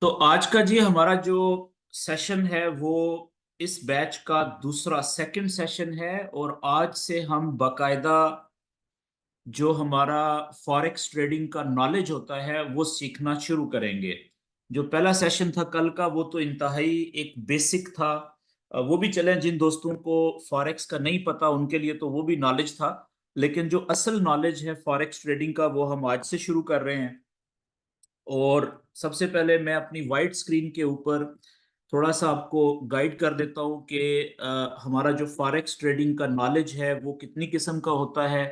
तो आज का जी हमारा जो सेशन है वो इस बैच का दूसरा सेकंड सेशन है। और आज से हम बाकायदा जो हमारा फॉरेक्स ट्रेडिंग का नॉलेज होता है वो सीखना शुरू करेंगे। जो पहला सेशन था कल का वो तो इंतहाई एक बेसिक था। वो भी चले, जिन दोस्तों को फॉरेक्स का नहीं पता उनके लिए तो वो भी नॉलेज था। लेकिन जो असल नॉलेज है फॉरेक्स ट्रेडिंग का वो हम आज से शुरू कर रहे हैं। और सबसे पहले मैं अपनी वाइट स्क्रीन के ऊपर थोड़ा सा आपको गाइड कर देता हूँ कि हमारा जो फॉरेक्स ट्रेडिंग का नॉलेज है वो कितनी किस्म का होता है।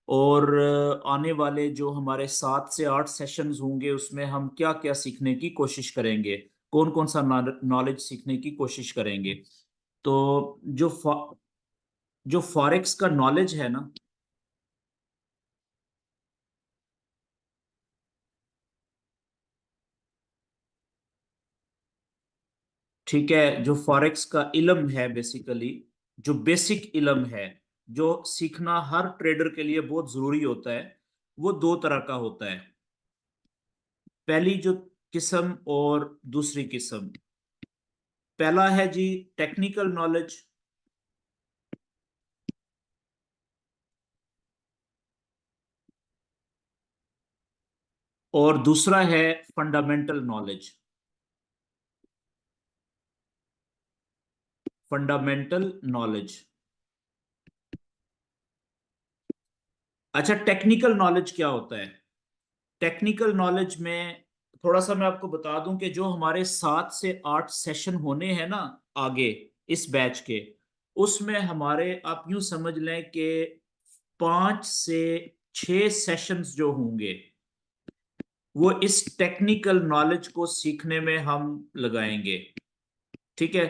और आने वाले जो हमारे 7 से 8 सेशंस होंगे उसमें हम क्या क्या सीखने की कोशिश करेंगे, कौन कौन सा नॉलेज सीखने की कोशिश करेंगे। तो जो फॉरेक्स का नॉलेज है ना, ठीक है, जो फॉरेक्स का इल्म है बेसिकली, जो बेसिक इल्म है, जो सीखना हर ट्रेडर के लिए बहुत जरूरी होता है, वो दो तरह का होता है। पहली जो किस्म और दूसरी किस्म। पहला है जी टेक्निकल नॉलेज, और दूसरा है फंडामेंटल नॉलेज। Fundamental knowledge. अच्छा, टेक्निकल नॉलेज क्या होता है? टेक्निकल नॉलेज में थोड़ा सा मैं आपको बता दूं कि जो हमारे 7 से 8 सेशन होने हैं ना आगे इस बैच के, उसमें हमारे आप यूं समझ लें कि 5 से 6 सेशंस जो होंगे वो इस टेक्निकल नॉलेज को सीखने में हम लगाएंगे। ठीक है,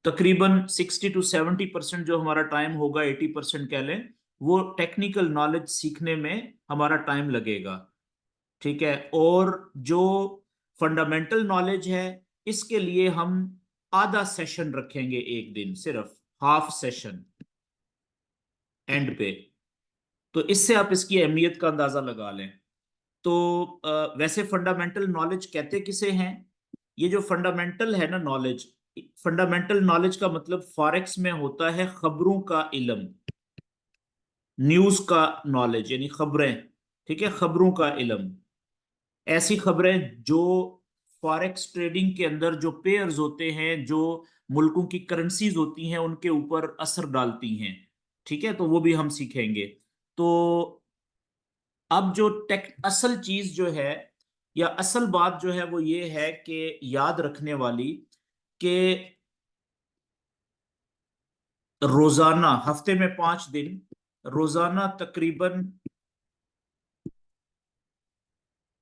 तकरीबन 60 to 70% जो हमारा टाइम होगा, 80% कह लें, वो टेक्निकल नॉलेज सीखने में हमारा टाइम लगेगा। ठीक है, और जो फंडामेंटल नॉलेज है इसके लिए हम आधा सेशन रखेंगे, एक दिन सिर्फ हाफ सेशन एंड पे। तो इससे आप इसकी अहमियत का अंदाजा लगा लें। तो वैसे फंडामेंटल नॉलेज कहते किसे हैं? ये जो फंडामेंटल है ना नॉलेज, फंडामेंटल नॉलेज का मतलब फॉरेक्स में होता है खबरों का इल्म, न्यूज का नॉलेज यानी खबरें। ठीक है, खबरों का इल्म, ऐसी खबरें जो फॉरेक्स ट्रेडिंग के अंदर जो पेयर्स होते हैं, जो मुल्कों की करेंसीज होती हैं, उनके ऊपर असर डालती हैं। ठीक है, तो वो भी हम सीखेंगे। तो अब जो टेक असल चीज जो है, या असल बात जो है वो ये है कि याद रखने वाली, कि रोजाना हफ्ते में 5 दिन, रोजाना तकरीबन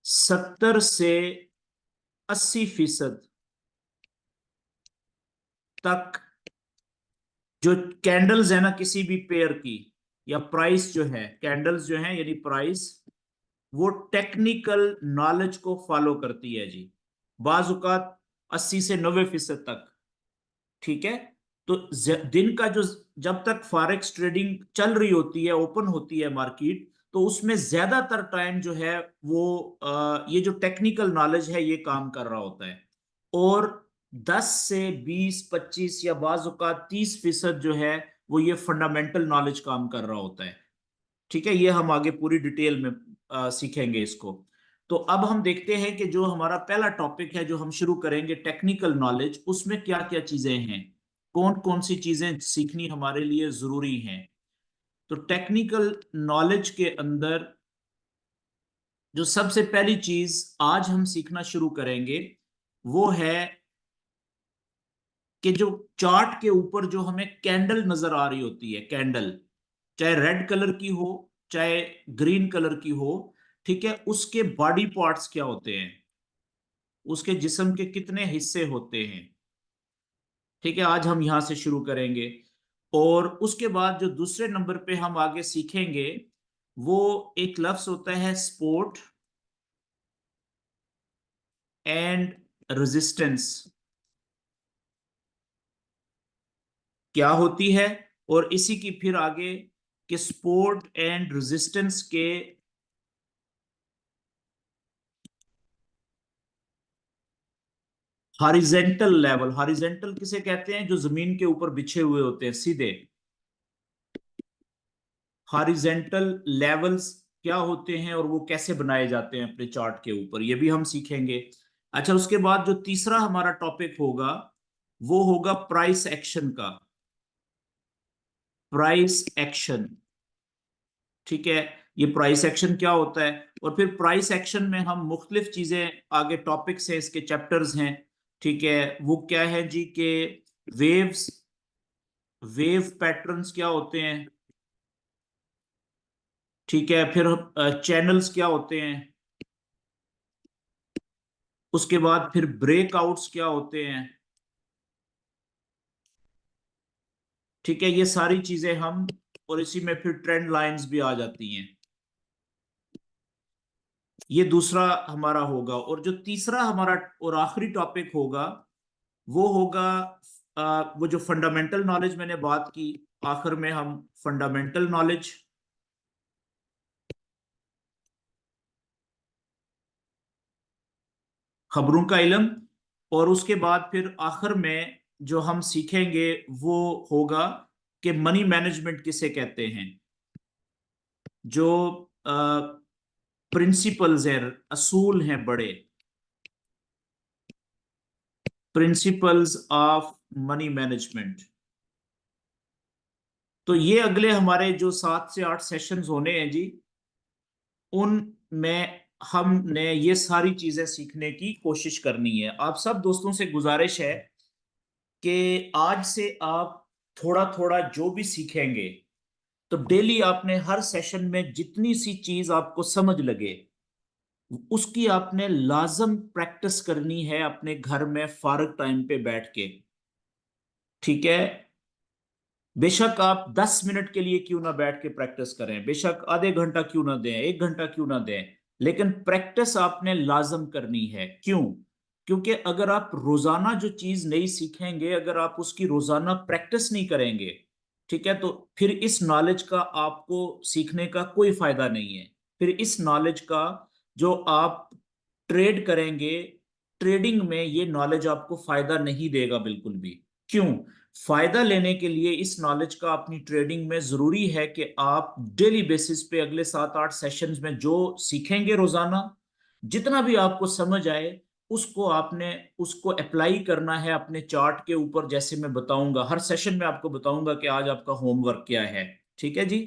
70 से 80% तक जो कैंडल्स है ना किसी भी पेयर की, या प्राइस जो है, कैंडल्स जो है यानी प्राइस, वो टेक्निकल नॉलेज को फॉलो करती है जी। बाजुकात 80 से 90% तक। ठीक है, तो दिन का जो, जब तक फॉरेक्स ट्रेडिंग चल रही होती है, ओपन होती है मार्केट, तो उसमें ज्यादातर टाइम जो है वो ये जो टेक्निकल नॉलेज है ये काम कर रहा होता है। और 10 से 20 25 या बाज औकात 30% जो है वो ये फंडामेंटल नॉलेज काम कर रहा होता है। ठीक है, ये हम आगे पूरी डिटेल में सीखेंगे इसको। तो अब हम देखते हैं कि जो हमारा पहला टॉपिक है जो हम शुरू करेंगे, टेक्निकल नॉलेज, उसमें क्या क्या चीजें हैं, कौन कौन सी चीजें सीखनी हमारे लिए जरूरी हैं। तो टेक्निकल नॉलेज के अंदर जो सबसे पहली चीज आज हम सीखना शुरू करेंगे वो है कि जो चार्ट के ऊपर जो हमें कैंडल नजर आ रही होती है, कैंडल चाहे रेड कलर की हो चाहे ग्रीन कलर की हो, ठीक है, उसके बॉडी पार्ट्स क्या होते हैं, उसके जिस्म के कितने हिस्से होते हैं। ठीक है, आज हम यहां से शुरू करेंगे। और उसके बाद जो दूसरे नंबर पे हम आगे सीखेंगे वो एक लफ्ज होता है सपोर्ट एंड रेजिस्टेंस, क्या होती है। और इसी की फिर आगे कि सपोर्ट एंड रेजिस्टेंस के हॉरिजेंटल लेवल, हॉरिजेंटल किसे कहते हैं? जो जमीन के ऊपर बिछे हुए होते हैं सीधे। हॉरिजेंटल लेवल्स क्या होते हैं और वो कैसे बनाए जाते हैं अपने चार्ट के ऊपर, ये भी हम सीखेंगे। अच्छा, उसके बाद जो तीसरा हमारा टॉपिक होगा वो होगा प्राइस एक्शन का। प्राइस एक्शन, ठीक है। ये प्राइस एक्शन क्या होता है? और फिर प्राइस एक्शन में हम मुख्तलिफ चीजें, आगे टॉपिक्स हैं इसके, चैप्टर्स हैं, ठीक है। वो क्या है जी के वेव्स, वेव पैटर्न्स क्या होते हैं, ठीक है। फिर चैनल्स क्या होते हैं, उसके बाद फिर ब्रेकआउट्स क्या होते हैं, ठीक है। ये सारी चीजें हम, और इसी में फिर ट्रेंड लाइंस भी आ जाती हैं। ये दूसरा हमारा होगा। और जो तीसरा हमारा और आखिरी टॉपिक होगा वो होगा वो जो फंडामेंटल नॉलेज मैंने बात की, आखिर में हम फंडामेंटल नॉलेज, खबरों का इल्म। और उसके बाद फिर आखिर में जो हम सीखेंगे वो होगा कि मनी मैनेजमेंट किसे कहते हैं। जो प्रिंसिपल्स हैं, असूल हैं बड़े, प्रिंसिपल्स ऑफ मनी मैनेजमेंट। तो ये अगले हमारे जो 7 से 8 सेशंस होने हैं जी, उनमें हमने ये सारी चीजें सीखने की कोशिश करनी है। आप सब दोस्तों से गुजारिश है कि आज से आप थोड़ा थोड़ा जो भी सीखेंगे, तो डेली आपने हर सेशन में जितनी सी चीज आपको समझ लगे उसकी आपने लाजम प्रैक्टिस करनी है अपने घर में फारग टाइम पे बैठ के, ठीक है। बेशक आप 10 मिनट के लिए क्यों ना बैठ के प्रैक्टिस करें, बेशक आधे घंटा क्यों ना दें, 1 घंटा क्यों ना दें, लेकिन प्रैक्टिस आपने लाजम करनी है। क्यों? क्योंकि अगर आप रोजाना जो चीज नई सीखेंगे, अगर आप उसकी रोजाना प्रैक्टिस नहीं करेंगे, ठीक है, तो फिर इस नॉलेज का आपको सीखने का कोई फायदा नहीं है। फिर इस नॉलेज का जो आप ट्रेड करेंगे, ट्रेडिंग में ये नॉलेज आपको फायदा नहीं देगा बिल्कुल भी। क्यों? फायदा लेने के लिए इस नॉलेज का अपनी ट्रेडिंग में जरूरी है कि आप डेली बेसिस पे अगले 7 8 सेशंस में जो सीखेंगे रोजाना, जितना भी आपको समझ आए उसको आपने, उसको अप्लाई करना है अपने चार्ट के ऊपर। जैसे मैं बताऊंगा हर सेशन में, आपको बताऊंगा कि आज आपका होमवर्क क्या है, ठीक है जी।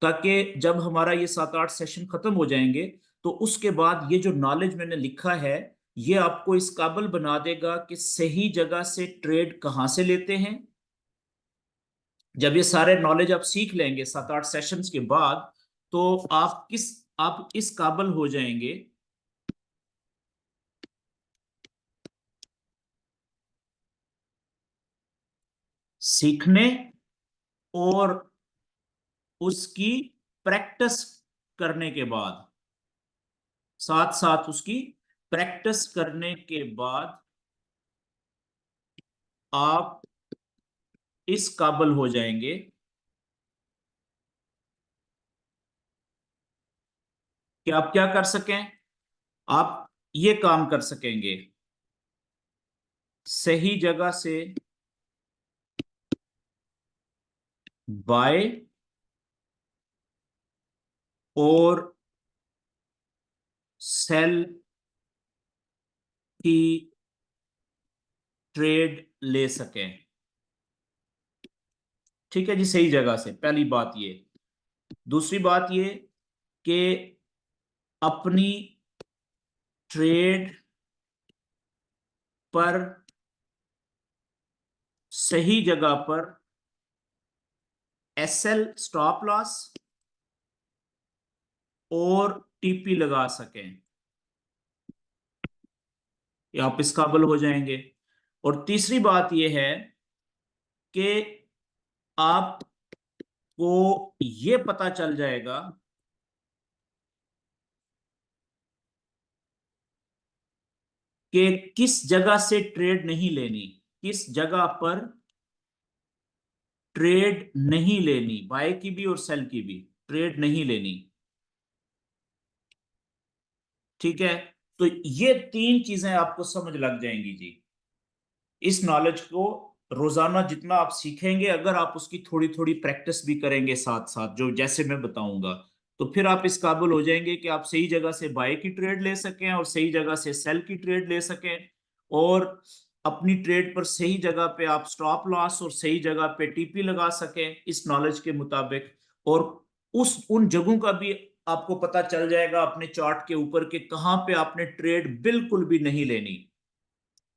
ताकि जब हमारा ये 7 8 सेशन खत्म हो जाएंगे, तो उसके बाद ये जो नॉलेज मैंने लिखा है ये आपको इस काबिल बना देगा कि सही जगह से ट्रेड कहाँ से लेते हैं। जब ये सारे नॉलेज आप सीख लेंगे 7 8 सेशंस के बाद, तो आप इस काबिल हो जाएंगे सीखने और उसकी प्रैक्टिस करने के बाद, साथ साथ उसकी प्रैक्टिस करने के बाद आप इस काबिल हो जाएंगे कि आप क्या कर सकें, आप ये काम कर सकेंगे, सही जगह से बाय और सेल की ट्रेड ले सकें, ठीक है जी। सही जगह से, पहली बात ये। दूसरी बात ये कि अपनी ट्रेड पर सही जगह पर एसएल स्टॉप लॉस और टीपी लगा सकें, ये आप इस काबिल हो जाएंगे। और तीसरी बात यह है कि आपको ये पता चल जाएगा कि किस जगह से ट्रेड नहीं लेनी, किस जगह पर ट्रेड नहीं लेनी, बाय की भी और सेल की भी ट्रेड नहीं लेनी, ठीक है। तो ये तीन चीजें आपको समझ लग जाएंगी जी। इस नॉलेज को रोजाना जितना आप सीखेंगे, अगर आप उसकी थोड़ी थोड़ी प्रैक्टिस भी करेंगे साथ साथ, जो जैसे मैं बताऊंगा, तो फिर आप इस काबिल हो जाएंगे कि आप सही जगह से बाय की ट्रेड ले सकें और सही जगह से सेल की ट्रेड ले सकें, और अपनी ट्रेड पर सही जगह पे आप स्टॉप लॉस और सही जगह पे टीपी लगा सकें इस नॉलेज के मुताबिक। और उस उन जगहों का भी आपको पता चल जाएगा अपने चार्ट के ऊपर कि कहाँ पे आपने ट्रेड बिल्कुल भी नहीं लेनी।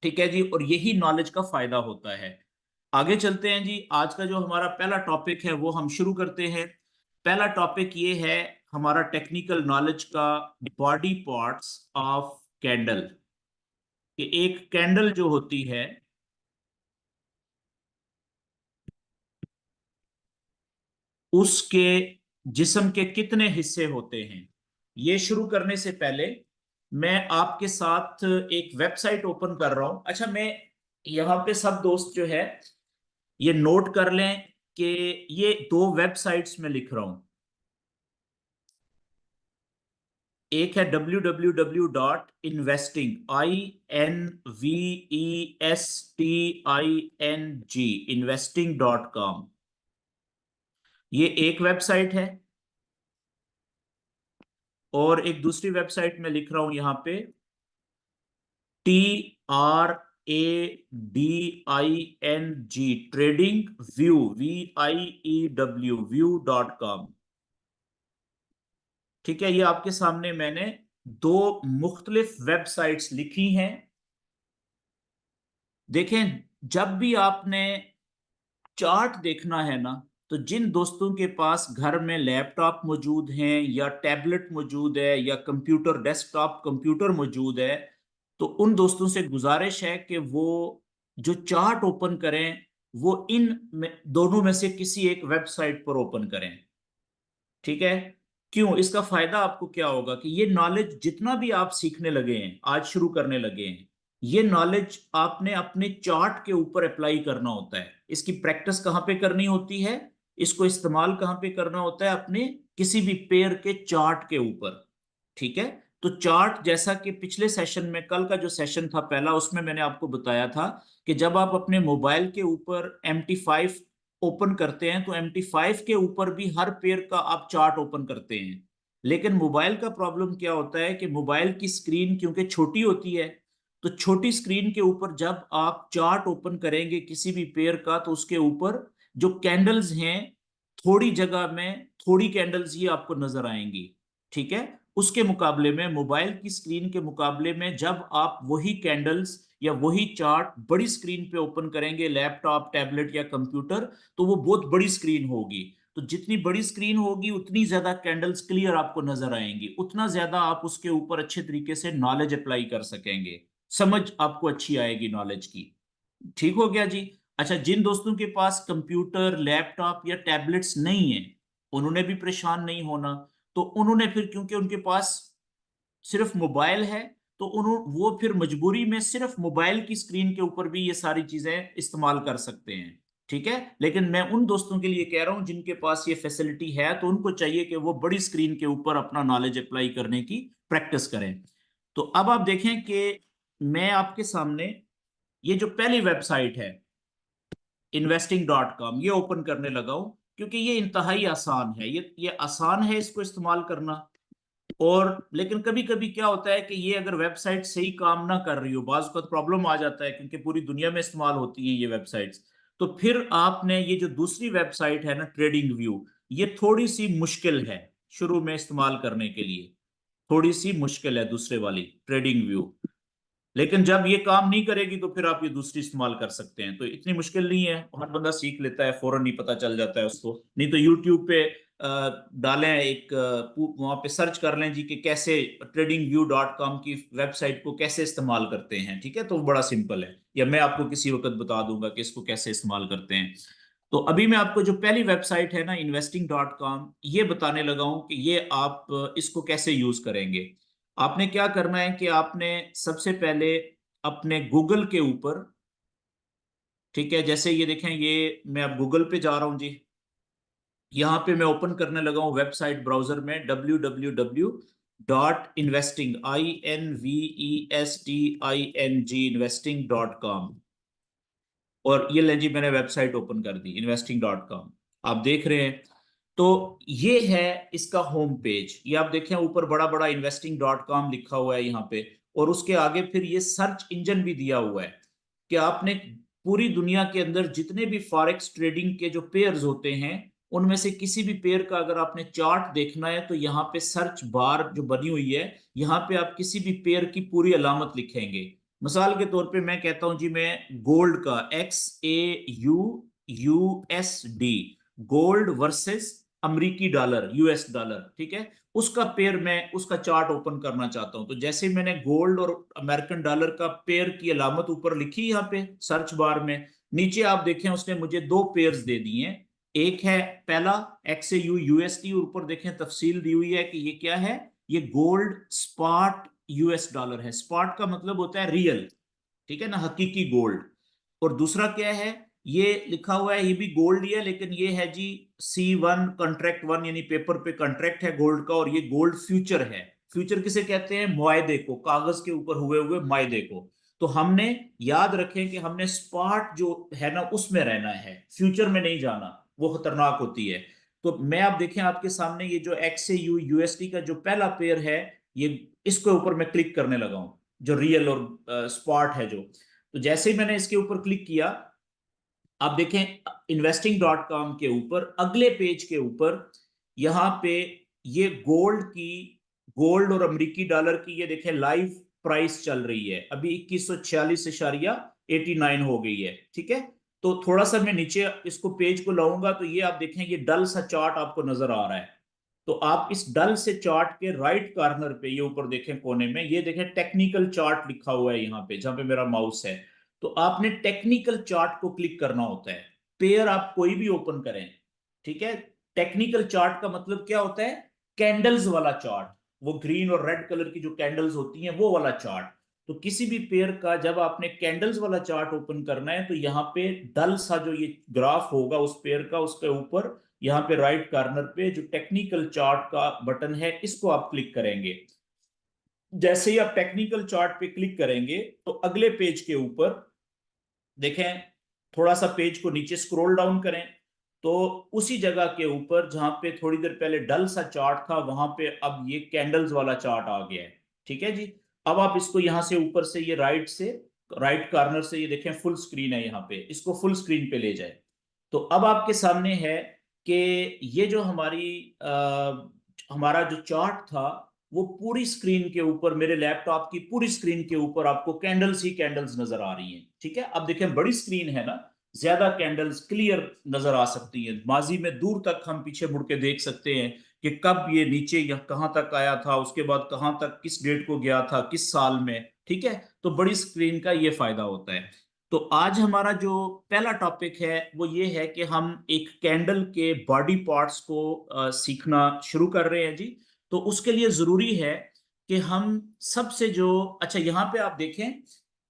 ठीक है जी, और यही नॉलेज का फायदा होता है। आगे चलते हैं जी, आज का जो हमारा पहला टॉपिक है वो हम शुरू करते हैं। पहला टॉपिक ये है हमारा टेक्निकल नॉलेज का, बॉडी पार्ट्स ऑफ कैंडल। कि एक कैंडल जो होती है उसके जिस्म के कितने हिस्से होते हैं। ये शुरू करने से पहले मैं आपके साथ एक वेबसाइट ओपन कर रहा हूं। अच्छा, मैं यहाँ पे सब दोस्त जो है ये नोट कर लें कि ये दो वेबसाइट्स में लिख रहा हूं। एक है www.investing, INVESTING, investing.com। ये एक वेबसाइट है। और एक दूसरी वेबसाइट में लिख रहा हूं यहाँ पे TRADING, ट्रेडिंग व्यू, VIEW, व्यू.com। ठीक है, ये आपके सामने मैंने दो मुख्तलिफ वेबसाइट्स लिखी हैं। देखें, जब भी आपने चार्ट देखना है ना, तो जिन दोस्तों के पास घर में लैपटॉप मौजूद हैं या टैबलेट मौजूद है या कंप्यूटर, डेस्कटॉप कंप्यूटर मौजूद है, तो उन दोस्तों से गुजारिश है कि वो जो चार्ट ओपन करें वो दोनों में से किसी एक वेबसाइट पर ओपन करें। ठीक है, क्यों? इसका फायदा आपको क्या होगा कि ये नॉलेज जितना भी आप सीखने लगे हैं, आज शुरू करने लगे हैं, ये नॉलेज आपने अपने चार्ट के ऊपर अप्लाई करना होता है। इसकी प्रैक्टिस कहाँ पे करनी होती है, इसको इस्तेमाल कहाँ पे करना होता है? अपने किसी भी पेयर के चार्ट के ऊपर। ठीक है, तो चार्ट, जैसा कि पिछले सेशन में, कल का जो सेशन था पहला, उसमें मैंने आपको बताया था कि जब आप अपने मोबाइल के ऊपर MT5 ओपन करते हैं तो MT5 के ऊपर भी हर पेयर का आप चार्ट ओपन करते हैं। लेकिन मोबाइल का प्रॉब्लम क्या होता है कि मोबाइल की स्क्रीन क्योंकि छोटी होती है, तो छोटी स्क्रीन के ऊपर जब आप चार्ट ओपन करेंगे किसी भी पेयर का, तो उसके ऊपर जो कैंडल्स हैं, थोड़ी जगह में थोड़ी कैंडल्स ही आपको नजर आएंगी। ठीक है, उसके मुकाबले में, मोबाइल की स्क्रीन के मुकाबले में, जब आप वही कैंडल्स या वही चार्ट बड़ी स्क्रीन पे ओपन करेंगे, लैपटॉप, टैबलेट या कंप्यूटर, तो वो बहुत बड़ी स्क्रीन होगी। तो जितनी बड़ी स्क्रीन होगी उतनी ज्यादा कैंडल्स क्लियर आपको नजर आएंगी, उतना ज्यादा आप उसके ऊपर अच्छे तरीके से नॉलेज अप्लाई कर सकेंगे, समझ आपको अच्छी आएगी नॉलेज की। ठीक हो गया जी। अच्छा, जिन दोस्तों के पास कंप्यूटर, लैपटॉप या टैबलेट्स नहीं है, उन्होंने भी परेशान नहीं होना। तो उन्होंने फिर, क्योंकि उनके पास सिर्फ मोबाइल है, तो वो फिर मजबूरी में सिर्फ मोबाइल की स्क्रीन के ऊपर भी ये सारी चीजें इस्तेमाल कर सकते हैं। ठीक है, लेकिन मैं उन दोस्तों के लिए कह रहा हूं जिनके पास ये फैसिलिटी है, तो उनको चाहिए कि वो बड़ी स्क्रीन के ऊपर अपना नॉलेज अप्लाई करने की प्रैक्टिस करें। तो अब आप देखें कि मैं आपके सामने ये जो पहली वेबसाइट है investing.com, ये ओपन करने लगा हूं, क्योंकि ये इंतहाई आसान है। ये आसान है इसको इस्तेमाल करना। और लेकिन कभी कभी क्या होता है कि ये अगर वेबसाइट सही काम ना कर रही हो, बाज़ का प्रॉब्लम आ जाता है, क्योंकि पूरी दुनिया में इस्तेमाल होती हैं ये वेबसाइट्स। तो फिर आपने ये जो दूसरी वेबसाइट है ना, ट्रेडिंग व्यू, ये थोड़ी सी मुश्किल है शुरू में इस्तेमाल करने के लिए, थोड़ी सी मुश्किल है दूसरे वाली ट्रेडिंग व्यू। लेकिन जब ये काम नहीं करेगी तो फिर आप ये दूसरी इस्तेमाल कर सकते हैं, तो इतनी मुश्किल नहीं है, हर बंदा सीख लेता है, फौरन ही पता चल जाता है उसको। नहीं तो यूट्यूब पे डालें एक, वहां पे सर्च कर लें जी कि कैसे tradingview.com की वेबसाइट को कैसे इस्तेमाल करते हैं। ठीक है, तो बड़ा सिंपल है, या मैं आपको किसी वक्त बता दूंगा कि इसको कैसे इस्तेमाल करते हैं। तो अभी मैं आपको जो पहली वेबसाइट है ना, investing.com, ये बताने लगा हूं कि ये आप इसको कैसे यूज करेंगे। आपने क्या करना है कि आपने सबसे पहले अपने गूगल के ऊपर, ठीक है, जैसे ये देखें, ये मैं अब गूगल पे जा रहा हूं जी। यहाँ पे मैं ओपन करने लगा हूँ वेबसाइट ब्राउजर में, www.investing, INVESTING, investing.com। और ये लें जी, मैंने वेबसाइट ओपन कर दी investing.com, आप देख रहे हैं। तो ये है इसका होम पेज, ये आप देखें ऊपर बड़ा बड़ा investing.com लिखा हुआ है यहाँ पे, और उसके आगे फिर ये सर्च इंजन भी दिया हुआ है कि आपने पूरी दुनिया के अंदर जितने भी फॉरेक्स ट्रेडिंग के जो पेयर्स होते हैं उनमें से किसी भी पेयर का अगर आपने चार्ट देखना है तो यहाँ पे सर्च बार जो बनी हुई है, यहाँ पे आप किसी भी पेयर की पूरी अलामत लिखेंगे। मिसाल के तौर पे मैं कहता हूं जी, मैं गोल्ड का XAUUSD, गोल्ड वर्सेस अमरीकी डॉलर, US डॉलर, ठीक है, उसका पेयर मैं उसका चार्ट ओपन करना चाहता हूं। तो जैसे मैंने गोल्ड और अमेरिकन डॉलर का पेयर की अलामत ऊपर लिखी यहाँ पे सर्च बार में, नीचे आप देखें उसने मुझे दो पेयर्स दे दिए हैं। एक है पहला XAUUSD, ऊपर देखें तफसील दी हुई है कि ये क्या है, ये गोल्ड स्पॉट US डॉलर है। स्पॉट का मतलब होता है रियल, ठीक है ना, हकीकी गोल्ड। और दूसरा क्या है, ये लिखा हुआ है, ये भी गोल्ड ही है लेकिन ये है जी C1 कॉन्ट्रैक्ट 1, यानी पेपर पे कॉन्ट्रैक्ट है गोल्ड का, और ये गोल्ड फ्यूचर है। फ्यूचर किसे कहते हैं, मुआयदे को, कागज के ऊपर हुए हुए मुआयदे को। तो हमने याद रखें कि हमने स्पॉट जो है ना उसमें रहना है, फ्यूचर में नहीं जाना, वो खतरनाक होती है। तो मैं आप देखें आपके सामने ये जो XAUUSD का जो पहला पेयर है, ये इसके ऊपर मैं क्लिक करने लगा हूं, जो रियल और स्पॉट है जो। तो जैसे ही मैंने इसके ऊपर क्लिक किया, आप देखें investing.com के ऊपर अगले पेज के ऊपर यहाँ पे ये गोल्ड की, गोल्ड और अमेरिकी डॉलर की ये देखें लाइव प्राइस चल रही है, अभी 2146.89 हो गई है, ठीक है। तो थोड़ा सा मैं नीचे इसको पेज को लाऊंगा तो ये आप देखें ये डल सा चार्ट आपको नजर आ रहा है। तो आप इस डल से चार्ट के राइट कॉर्नर पे ये ऊपर देखें कोने में, ये देखें टेक्निकल चार्ट लिखा हुआ है यहाँ पे जहां पे मेरा माउस है। तो आपने टेक्निकल चार्ट को क्लिक करना होता है, पेयर आप कोई भी ओपन करें, ठीक है। टेक्निकल चार्ट का मतलब क्या होता है, कैंडल्स वाला चार्ट, वो ग्रीन और रेड कलर की जो कैंडल्स होती हैं वो वाला चार्ट। तो किसी भी पेयर का जब आपने कैंडल्स वाला चार्ट ओपन करना है तो यहाँ पे डल सा जो ये ग्राफ होगा उस पेयर का, उसके ऊपर यहाँ पे राइट कॉर्नर पे जो टेक्निकल चार्ट का बटन है इसको आप क्लिक करेंगे। जैसे ही आप टेक्निकल चार्ट पे क्लिक करेंगे तो अगले पेज के ऊपर देखें, थोड़ा सा पेज को नीचे स्क्रॉल डाउन करें तो उसी जगह के ऊपर जहां पे थोड़ी देर पहले डल सा चार्ट था वहां पे अब ये कैंडल्स वाला चार्ट आ गया है, ठीक है जी। अब आप इसको यहां से ऊपर से ये राइट कॉर्नर से ये देखें फुल स्क्रीन है, यहाँ पे इसको फुल स्क्रीन पे ले जाए। तो अब आपके सामने है कि ये जो हमारा जो चार्ट था वो पूरी स्क्रीन के ऊपर, मेरे लैपटॉप की पूरी स्क्रीन के ऊपर आपको कैंडल्स ही कैंडल्स नजर आ रही हैं, ठीक है। अब देखें बड़ी स्क्रीन है ना, ज्यादा कैंडल्स क्लियर नजर आ सकती हैं, माजी में दूर तक हम पीछे मुड़ के देख सकते हैं कि कब ये नीचे या कहां तक आया था, उसके बाद कहां तक किस डेट को गया था, किस साल में, ठीक है। तो बड़ी स्क्रीन का ये फायदा होता है। तो आज हमारा जो पहला टॉपिक है वो ये है कि हम एक कैंडल के बॉडी पार्ट्स को सीखना शुरू कर रहे हैं जी। तो उसके लिए जरूरी है कि हम सबसे जो, अच्छा यहाँ पे आप देखें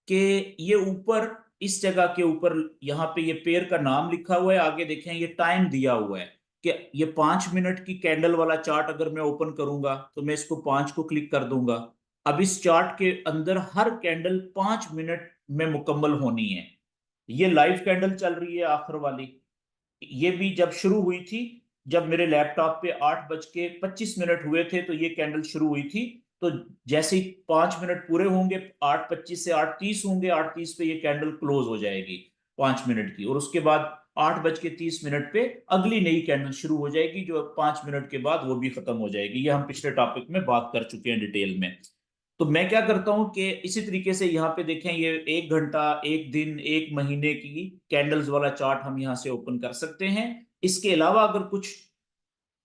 कि ये ऊपर इस जगह के ऊपर यहाँ पे ये पेयर का नाम लिखा हुआ है, आगे देखें ये टाइम दिया हुआ है कि ये 5 मिनट की कैंडल वाला चार्ट अगर मैं ओपन करूंगा तो मैं इसको 5 को क्लिक कर दूंगा। अब इस चार्ट के अंदर हर कैंडल 5 मिनट में मुकम्मल होनी है। ये लाइव कैंडल चल रही है आखिर वाली, ये भी जब शुरू हुई थी, जब मेरे लैपटॉप पे 8:25 हुए थे तो ये कैंडल शुरू हुई थी। तो जैसे ही 5 मिनट पूरे होंगे, 8:25 से 8:30 होंगे, 8:30 पे ये कैंडल क्लोज हो जाएगी 5 मिनट की, और उसके बाद 8:30 पे अगली नई कैंडल शुरू हो जाएगी जो 5 मिनट के बाद वो भी खत्म हो जाएगी। ये हम पिछले टॉपिक में बात कर चुके हैं डिटेल में। तो मैं क्या करता हूं कि इसी तरीके से यहाँ पे देखें ये 1 घंटा, 1 दिन, 1 महीने की कैंडल्स वाला चार्ट हम यहाँ से ओपन कर सकते हैं। इसके अलावा अगर कुछ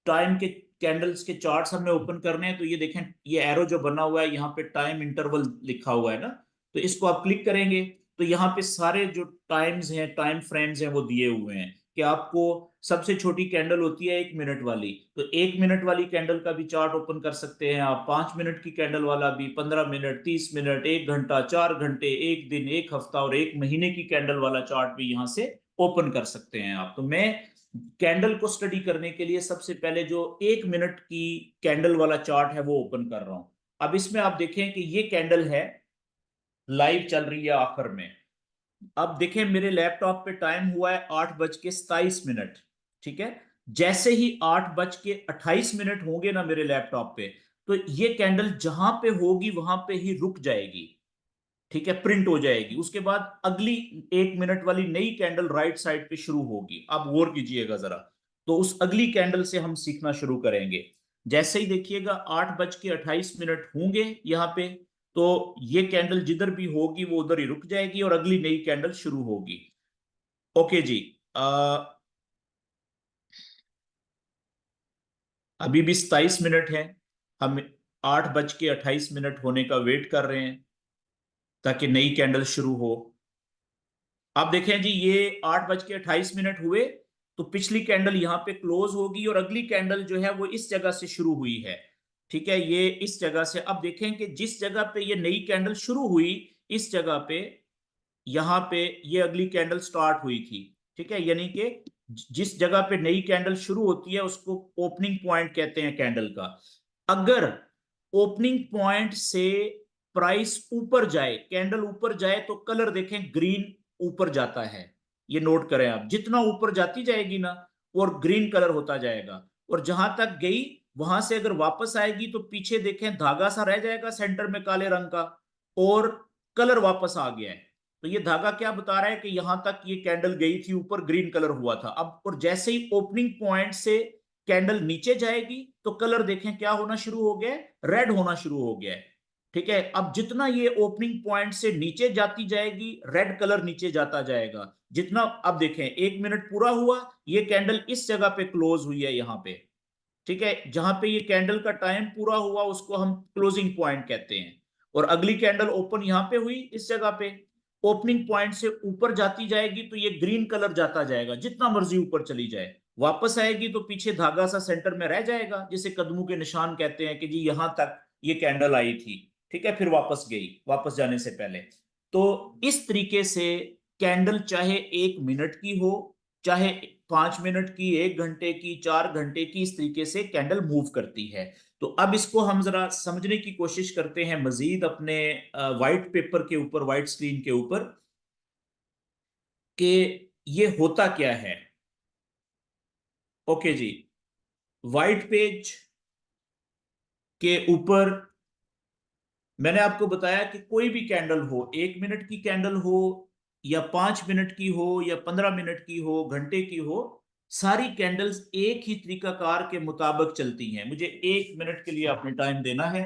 टाइम के कैंडल्स के चार्ट्स हमें ओपन करने हैं तो ये देखें ये एरो जो बना हुआ है यहाँ पे टाइम इंटरवल लिखा हुआ है ना, तो इसको आप क्लिक करेंगे तो यहाँ पे सारे जो टाइम्स हैं, टाइम फ्रेम्स हैं वो दिए हुए हैं कि आपको सबसे छोटी कैंडल होती है 1 मिनट वाली, तो 1 मिनट वाली कैंडल का भी चार्ट ओपन कर सकते हैं आप, 5 मिनट की कैंडल वाला भी, 15 मिनट, 30 मिनट, 1 घंटा, 4 घंटे, 1 दिन, 1 हफ्ता और 1 महीने की कैंडल वाला चार्ट भी यहाँ से ओपन कर सकते हैं आप। तो मैं कैंडल को स्टडी करने के लिए सबसे पहले जो 1 मिनट की कैंडल वाला चार्ट है वो ओपन कर रहा हूं। अब इसमें आप देखें कि ये कैंडल है लाइव चल रही है आखिर में, अब देखें मेरे लैपटॉप पे टाइम हुआ है 8:27। ठीक है, जैसे ही 8:28 होंगे ना मेरे लैपटॉप पे, तो ये कैंडल जहां पे होगी वहां पे ही रुक जाएगी। ठीक है, प्रिंट हो जाएगी। उसके बाद अगली 1 मिनट वाली नई कैंडल राइट साइड पे शुरू होगी। आप गौर कीजिएगा जरा। तो उस अगली कैंडल से हम सीखना शुरू करेंगे। जैसे ही देखिएगा 8:28 होंगे यहाँ पे, तो ये कैंडल जिधर भी होगी वो उधर ही रुक जाएगी और अगली नई कैंडल शुरू होगी। ओके जी। अभी भी 27 है। हम 8:28 होने का वेट कर रहे हैं ताकि नई कैंडल शुरू हो। आप देखें जी, ये 8:28 हुए, तो पिछली कैंडल यहाँ पे क्लोज होगी और अगली कैंडल जो है वो इस जगह से शुरू हुई है। ठीक है, ये इस जगह से। अब देखें कि जिस जगह पे ये नई कैंडल शुरू हुई, इस जगह पे, यहाँ पे ये अगली कैंडल स्टार्ट हुई थी। ठीक है, यानी कि जिस जगह पे नई कैंडल शुरू होती है उसको ओपनिंग पॉइंट कहते हैं कैंडल का। अगर ओपनिंग पॉइंट से प्राइस ऊपर जाए, कैंडल ऊपर जाए, तो कलर देखें ग्रीन ऊपर जाता है। ये नोट करें आप, जितना ऊपर जाती जाएगी ना और ग्रीन कलर होता जाएगा। और जहां तक गई वहां से अगर वापस आएगी तो पीछे देखें धागा सा रह जाएगा सेंटर में काले रंग का, और कलर वापस आ गया है। तो ये धागा क्या बता रहा है कि यहां तक ये कैंडल गई थी ऊपर, ग्रीन कलर हुआ था। अब और जैसे ही ओपनिंग पॉइंट से कैंडल नीचे जाएगी तो कलर देखें क्या होना शुरू हो गया है, रेड होना शुरू हो गया है। ठीक है, अब जितना ये ओपनिंग पॉइंट से नीचे जाती जाएगी रेड कलर नीचे जाता जाएगा जितना। अब देखें 1 मिनट पूरा हुआ, ये कैंडल इस जगह पे क्लोज हुई है यहाँ पे। ठीक है, जहां पे ये कैंडल का टाइम पूरा हुआ उसको हम क्लोजिंग पॉइंट कहते हैं। और अगली कैंडल ओपन यहां पे हुई इस जगह पे, ओपनिंग पॉइंट से ऊपर जाती जाएगी तो ये ग्रीन कलर जाता जाएगा जितना मर्जी ऊपर चली जाए। वापस आएगी तो पीछे धागा सा सेंटर में रह जाएगा, जिसे कदमों के निशान कहते हैं कि जी यहां तक ये कैंडल आई थी। ठीक है, फिर वापस गई वापस जाने से पहले। तो इस तरीके से कैंडल चाहे 1 मिनट की हो, चाहे 5 मिनट की, 1 घंटे की, 4 घंटे की, इस तरीके से कैंडल मूव करती है। तो अब इसको हम जरा समझने की कोशिश करते हैं मजीद अपने व्हाइट पेपर के ऊपर, व्हाइट स्क्रीन के ऊपर, कि ये होता क्या है। ओके जी, व्हाइट पेज के ऊपर मैंने आपको बताया कि कोई भी कैंडल हो, 1 मिनट की कैंडल हो या 5 मिनट की हो या 15 मिनट की हो, घंटे की हो, सारी कैंडल्स एक ही तरीकाकार के मुताबिक चलती हैं। मुझे 1 मिनट के लिए आपने टाइम देना है।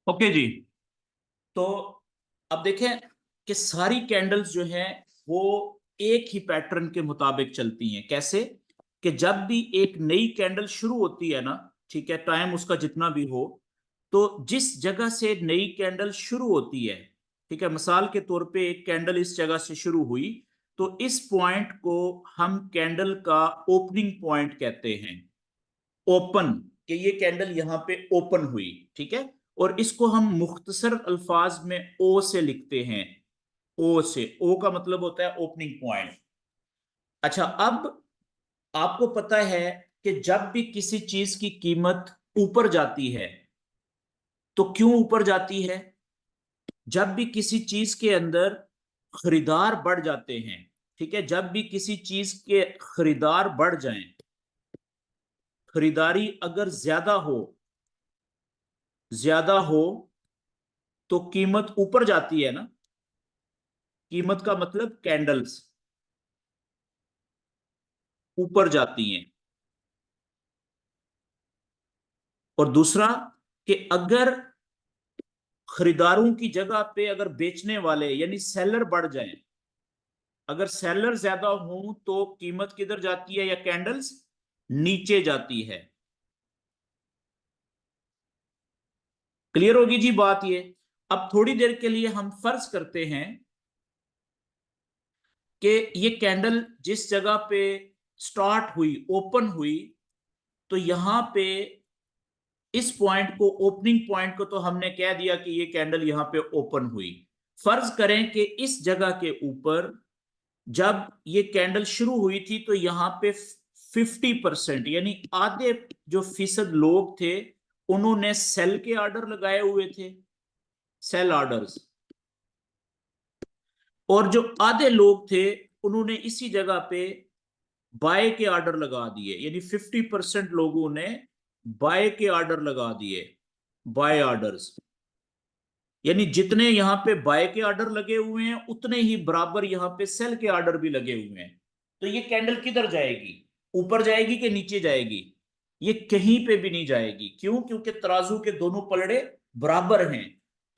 ओके जी, तो अब देखें कि सारी कैंडल्स जो हैं वो एक ही पैटर्न के मुताबिक चलती हैं। कैसे? कि जब भी एक नई कैंडल शुरू होती है ना, ठीक है, टाइम उसका जितना भी हो, तो जिस जगह से नई कैंडल शुरू होती है, ठीक है, मिसाल के तौर पे एक कैंडल इस जगह से शुरू हुई, तो इस पॉइंट को हम कैंडल का ओपनिंग पॉइंट कहते हैं। ओपन, कि ये कैंडल यहां पे ओपन हुई। ठीक है, और इसको हम मुख्तसर अल्फाज में ओ से लिखते हैं। ओ से, ओ का मतलब होता है ओपनिंग पॉइंट। अच्छा, अब आपको पता है कि जब भी किसी चीज की कीमत ऊपर जाती है, तो क्यों ऊपर जाती है? जब भी किसी चीज के अंदर खरीदार बढ़ जाते हैं, ठीक है, जब भी किसी चीज के खरीदार बढ़ जाएं, खरीदारी अगर ज्यादा हो तो कीमत ऊपर जाती है ना। कीमत का मतलब कैंडल्स ऊपर जाती हैं। और दूसरा, कि अगर खरीदारों की जगह पे अगर बेचने वाले यानी सेलर बढ़ जाएं, अगर सेलर ज्यादा हो तो कीमत किधर जाती है या कैंडल्स नीचे जाती है। क्लियर होगी जी बात ये। अब थोड़ी देर के लिए हम फर्ज करते हैं कि ये कैंडल जिस जगह पे स्टार्ट हुई, ओपन हुई, तो यहां पे इस पॉइंट को, ओपनिंग पॉइंट को तो हमने कह दिया कि ये कैंडल यहां पे ओपन हुई। फर्ज करें कि इस जगह के ऊपर जब ये कैंडल शुरू हुई थी तो यहां पे 50% यानी आधे जो फीसद लोग थे उन्होंने सेल के ऑर्डर लगाए हुए थे, सेल ऑर्डर्स, और जो आधे लोग थे उन्होंने इसी जगह पे बाय के ऑर्डर लगा दिए, यानी 50% लोगों ने बाय के ऑर्डर लगा दिए, बाय ऑर्डर्स। यानी जितने यहां पे बाय के ऑर्डर लगे हुए हैं उतने ही बराबर यहां पे सेल के ऑर्डर भी लगे हुए हैं। तो ये कैंडल किधर जाएगी, ऊपर जाएगी कि नीचे जाएगी? ये कहीं पे भी नहीं जाएगी। क्यों? क्योंकि तराजू के दोनों पलड़े बराबर हैं।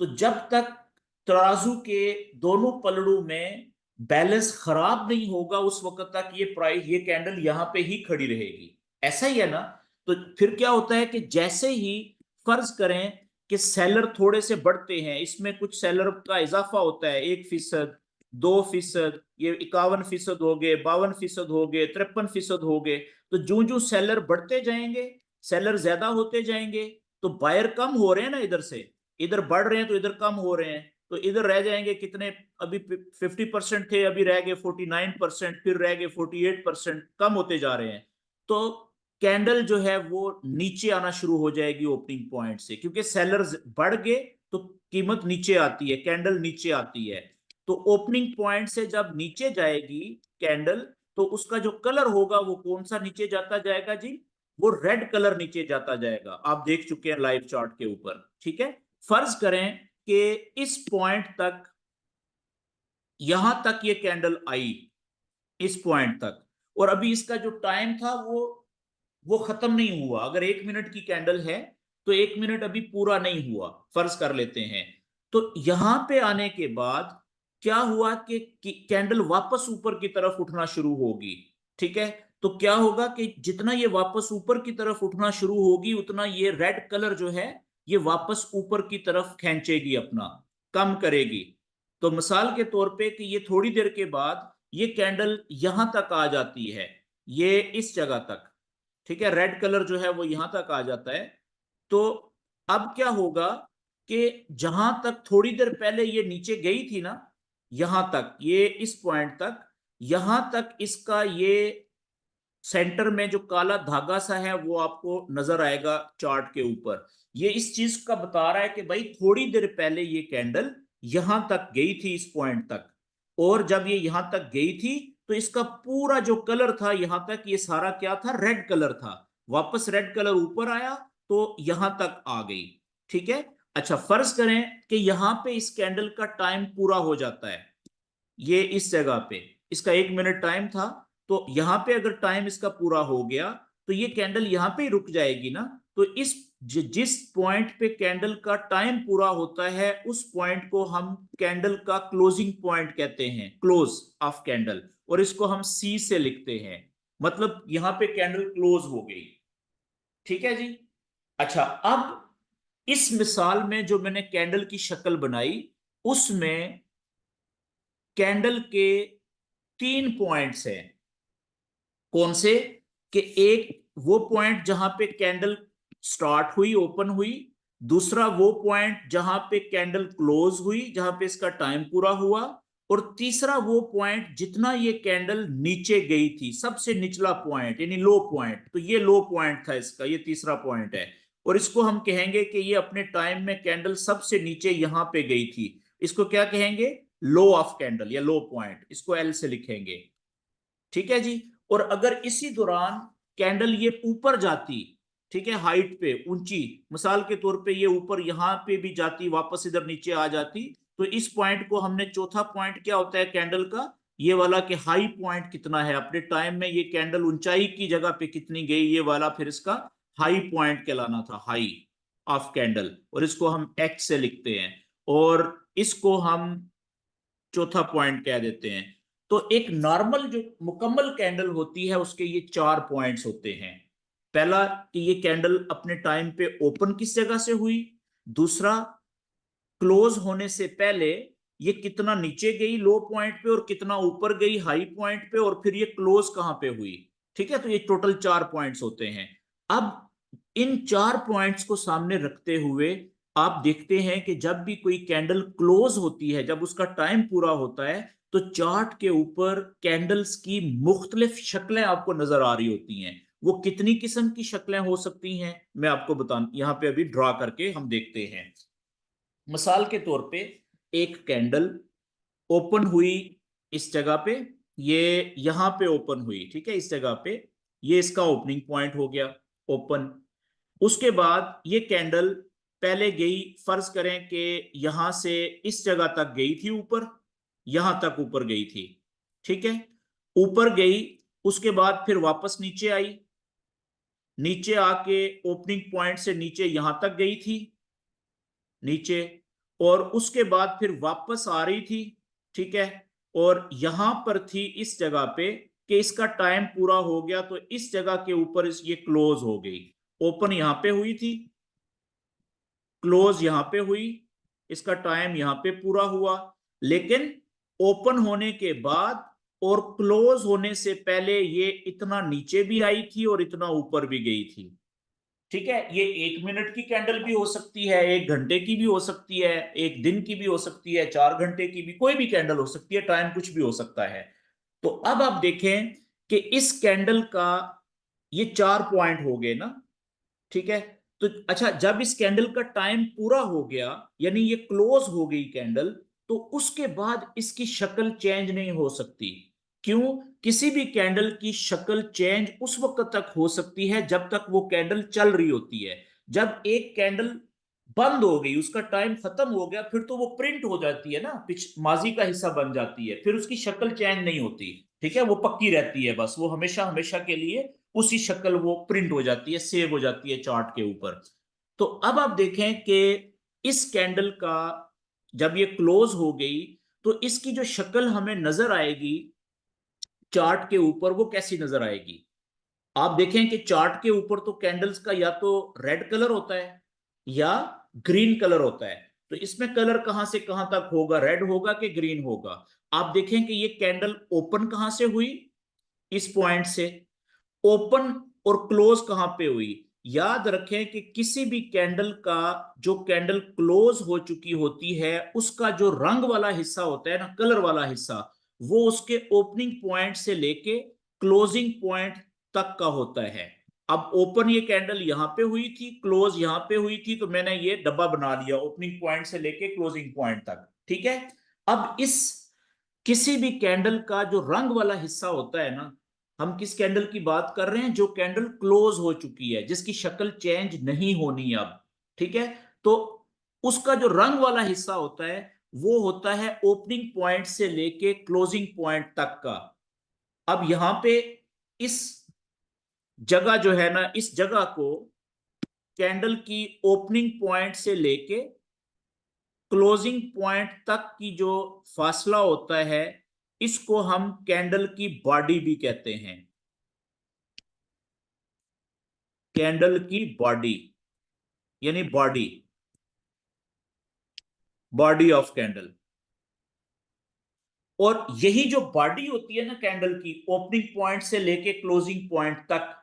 तो जब तक तराजू के दोनों पलड़ों में बैलेंस खराब नहीं होगा उस वक्त तक ये प्राइस, ये कैंडल यहां पे ही खड़ी रहेगी। ऐसा ही है ना? तो फिर क्या होता है कि जैसे ही फर्ज करें कि सेलर थोड़े से बढ़ते हैं, इसमें कुछ सेलर का इजाफा होता है, 1%, 2%, ये 51% हो गए, 52% हो गए, 53% हो गए। तो जो जो सेलर बढ़ते जाएंगे, सेलर ज्यादा होते जाएंगे, तो बायर कम हो रहे हैं ना, इधर से इधर बढ़ रहे हैं तो इधर कम हो रहे हैं। तो इधर रह जाएंगे कितने? अभी 50% थे, अभी रह गए 49%, फिर रह गए 48%, कम होते जा रहे हैं। तो कैंडल जो है वो नीचे आना शुरू हो जाएगी ओपनिंग पॉइंट से, क्योंकि सेलर्स बढ़ गए तो कीमत नीचे आती है, कैंडल नीचे आती है। तो ओपनिंग पॉइंट से जब नीचे जाएगी कैंडल, तो उसका जो कलर होगा वो कौन सा नीचे जाता जाएगा जी? वो रेड कलर नीचे जाता जाएगा। आप देख चुके हैं लाइव चार्ट के ऊपर, ठीक है। फर्ज करें कि इस पॉइंट तक, यहां तक ये कैंडल आई, इस पॉइंट तक, और अभी इसका जो टाइम था वो खत्म नहीं हुआ। अगर 1 मिनट की कैंडल है तो 1 मिनट अभी पूरा नहीं हुआ, फर्ज कर लेते हैं। तो यहां पे आने के बाद क्या हुआ कि कैंडल वापस ऊपर की तरफ उठना शुरू होगी, ठीक है। तो क्या होगा कि जितना ये वापस ऊपर की तरफ उठना शुरू होगी उतना ये रेड कलर जो है ये वापस ऊपर की तरफ खींचेगी, अपना कम करेगी। तो मिसाल के तौर पे कि ये थोड़ी देर के बाद ये कैंडल यहां तक आ जाती है, ये इस जगह तक, ठीक है, रेड कलर जो है वो यहां तक आ जाता है। तो अब क्या होगा कि जहां तक थोड़ी देर पहले ये नीचे गई थी ना, यहां तक, ये इस पॉइंट तक, यहां तक इसका ये सेंटर में जो काला धागा सा है वो आपको नजर आएगा चार्ट के ऊपर। ये इस चीज का बता रहा है कि भाई थोड़ी देर पहले ये कैंडल यहां तक गई थी, इस पॉइंट तक, और जब ये यहां तक गई थी तो इसका पूरा जो कलर था यहां तक, ये सारा क्या था? रेड कलर था। वापस रेड कलर ऊपर आया तो यहां तक आ गई, ठीक है। अच्छा, फर्ज करें कि यहां पे इस कैंडल का टाइम पूरा हो जाता है, ये इस जगह पे इसका 1 मिनट टाइम था, तो यहां पे अगर टाइम इसका पूरा हो गया तो ये कैंडल यहां पे ही रुक जाएगी ना। तो इस जिस पॉइंट पे कैंडल का टाइम पूरा होता है उस पॉइंट को हम कैंडल का क्लोजिंग पॉइंट कहते हैं, क्लोज ऑफ कैंडल, और इसको हम सी से लिखते हैं। मतलब यहां पे कैंडल क्लोज हो गई, ठीक है जी। अच्छा, अब इस मिसाल में जो मैंने कैंडल की शक्ल बनाई उसमें कैंडल के 3 पॉइंट्स हैं। कौन से? कि एक वो पॉइंट जहां पे कैंडल स्टार्ट हुई, ओपन हुई। दूसरा वो पॉइंट जहां पे कैंडल क्लोज हुई, जहां पे इसका टाइम पूरा हुआ। और तीसरा वो पॉइंट जितना ये कैंडल नीचे गई थी, सबसे निचला पॉइंट यानी लो पॉइंट। तो ये लो पॉइंट था इसका, ये तीसरा पॉइंट है। और इसको हम कहेंगे कि ये अपने टाइम में कैंडल सबसे नीचे यहां पे गई थी। इसको क्या कहेंगे? लो ऑफ कैंडल या लो पॉइंट, इसको एल से लिखेंगे, ठीक है जी। और अगर इसी दौरान कैंडल ये ऊपर जाती, ठीक है, हाइट पे ऊंची, मिसाल के तौर पे ये ऊपर यहां पे भी जाती, वापस इधर नीचे आ जाती, तो इस पॉइंट को हमने, चौथा पॉइंट क्या होता है कैंडल का? ये वाला कि हाई पॉइंट कितना है अपने टाइम में, ये कैंडल ऊंचाई की जगह पे कितनी गई, ये वाला फिर इसका हाई पॉइंट कहलाना था, हाई ऑफ कैंडल, और इसको हम H से लिखते हैं, और इसको हम चौथा पॉइंट कह देते हैं। तो एक नॉर्मल जो मुकम्मल कैंडल होती है उसके ये 4 पॉइंट्स होते हैं। पहला कि ये कैंडल अपने टाइम पे ओपन किस जगह से हुई, दूसरा क्लोज होने से पहले ये कितना नीचे गई लो पॉइंट पे और कितना ऊपर गई हाई पॉइंट पे, और फिर ये क्लोज कहां पे हुई। ठीक है, तो ये टोटल 4 पॉइंट्स होते हैं। अब इन 4 पॉइंट्स को सामने रखते हुए आप देखते हैं कि जब भी कोई कैंडल क्लोज होती है, जब उसका टाइम पूरा होता है, तो चार्ट के ऊपर कैंडल्स की मुख्तलिफ शक्लें आपको नजर आ रही होती हैं। वो कितनी किस्म की शक्लें हो सकती हैं मैं आपको बता यहां पे अभी ड्रा करके हम देखते हैं। मिसाल के तौर पे एक कैंडल ओपन हुई इस जगह पे, ये यहां पे ओपन हुई, ठीक है, इस जगह पे, ये इसका ओपनिंग पॉइंट हो गया ओपन। उसके बाद ये कैंडल पहले गई, फर्ज करें कि यहां से इस जगह तक गई थी ऊपर, यहां तक ऊपर गई थी, ठीक है, ऊपर गई, उसके बाद फिर वापस नीचे आई, नीचे आके ओपनिंग पॉइंट से नीचे यहां तक गई थी नीचे, और उसके बाद फिर वापस आ रही थी, ठीक है, और यहां पर थी इस जगह पे कि इसका टाइम पूरा हो गया, तो इस जगह के ऊपर ये क्लोज हो गई। ओपन यहां पे हुई थी, क्लोज यहां पे हुई, इसका टाइम यहां पे पूरा हुआ, लेकिन ओपन होने के बाद और क्लोज होने से पहले ये इतना नीचे भी आई थी और इतना ऊपर भी गई थी। ठीक है, ये 1 मिनट की कैंडल भी हो सकती है, 1 घंटे की भी हो सकती है, 1 दिन की भी हो सकती है, 4 घंटे की भी, कोई भी कैंडल हो सकती है, टाइम कुछ भी हो सकता है। तो अब आप देखें कि इस कैंडल का ये 4 पॉइंट हो गए ना, ठीक है। तो अच्छा, जब इस कैंडल का टाइम पूरा हो गया, यानी ये क्लोज हो गई कैंडल, तो उसके बाद इसकी शक्ल चेंज नहीं हो सकती। क्यों? किसी भी कैंडल की शक्ल चेंज उस वक्त तक हो सकती है जब तक वो कैंडल चल रही होती है। जब एक कैंडल बंद हो गई, उसका टाइम खत्म हो गया, फिर तो वो प्रिंट हो जाती है ना, माजी का हिस्सा बन जाती है, फिर उसकी शक्ल चेंज नहीं होती। ठीक है, वो पक्की रहती है, बस वो हमेशा हमेशा के लिए उसी शक्ल वो प्रिंट हो जाती है, सेव हो जाती है चार्ट के ऊपर। तो अब आप देखें कि इस कैंडल का जब ये क्लोज हो गई, तो इसकी जो शक्ल हमें नजर आएगी चार्ट के ऊपर, वो कैसी नजर आएगी। आप देखें कि चार्ट के ऊपर तो कैंडल्स का या तो रेड कलर होता है या ग्रीन कलर होता है। तो इसमें कलर कहां से कहां तक होगा, रेड होगा कि ग्रीन होगा। आप देखें कि ये कैंडल ओपन कहां से हुई, इस पॉइंट से। ओपन और क्लोज कहां पे हुई। याद रखें कि किसी भी कैंडल का, जो कैंडल क्लोज हो चुकी होती है, उसका जो रंग वाला हिस्सा होता है ना, कलर वाला हिस्सा, वो उसके ओपनिंग पॉइंट से लेके क्लोजिंग पॉइंट तक का होता है। अब ओपन ये कैंडल यहां पे हुई थी, क्लोज यहां पे हुई थी, तो मैंने ये डब्बा बना लिया ओपनिंग पॉइंट से लेके क्लोजिंग पॉइंट तक, ठीक है। अब इस किसी भी कैंडल का जो रंग वाला हिस्सा होता है ना, हम किस कैंडल की बात कर रहे हैं, जो कैंडल क्लोज हो चुकी है, जिसकी शक्ल चेंज नहीं होनी अब, ठीक है। तो उसका जो रंग वाला हिस्सा होता है, वो होता है ओपनिंग पॉइंट से लेके क्लोजिंग पॉइंट तक का। अब यहां पे इस जगह जो है ना, इस जगह को कैंडल की ओपनिंग पॉइंट से लेके क्लोजिंग पॉइंट तक की जो फासला होता है, इसको हम कैंडल की बॉडी भी कहते हैं। कैंडल की बॉडी, यानी बॉडी, बॉडी ऑफ कैंडल। और यही जो बॉडी होती है ना कैंडल की, ओपनिंग पॉइंट से लेके क्लोजिंग पॉइंट तक,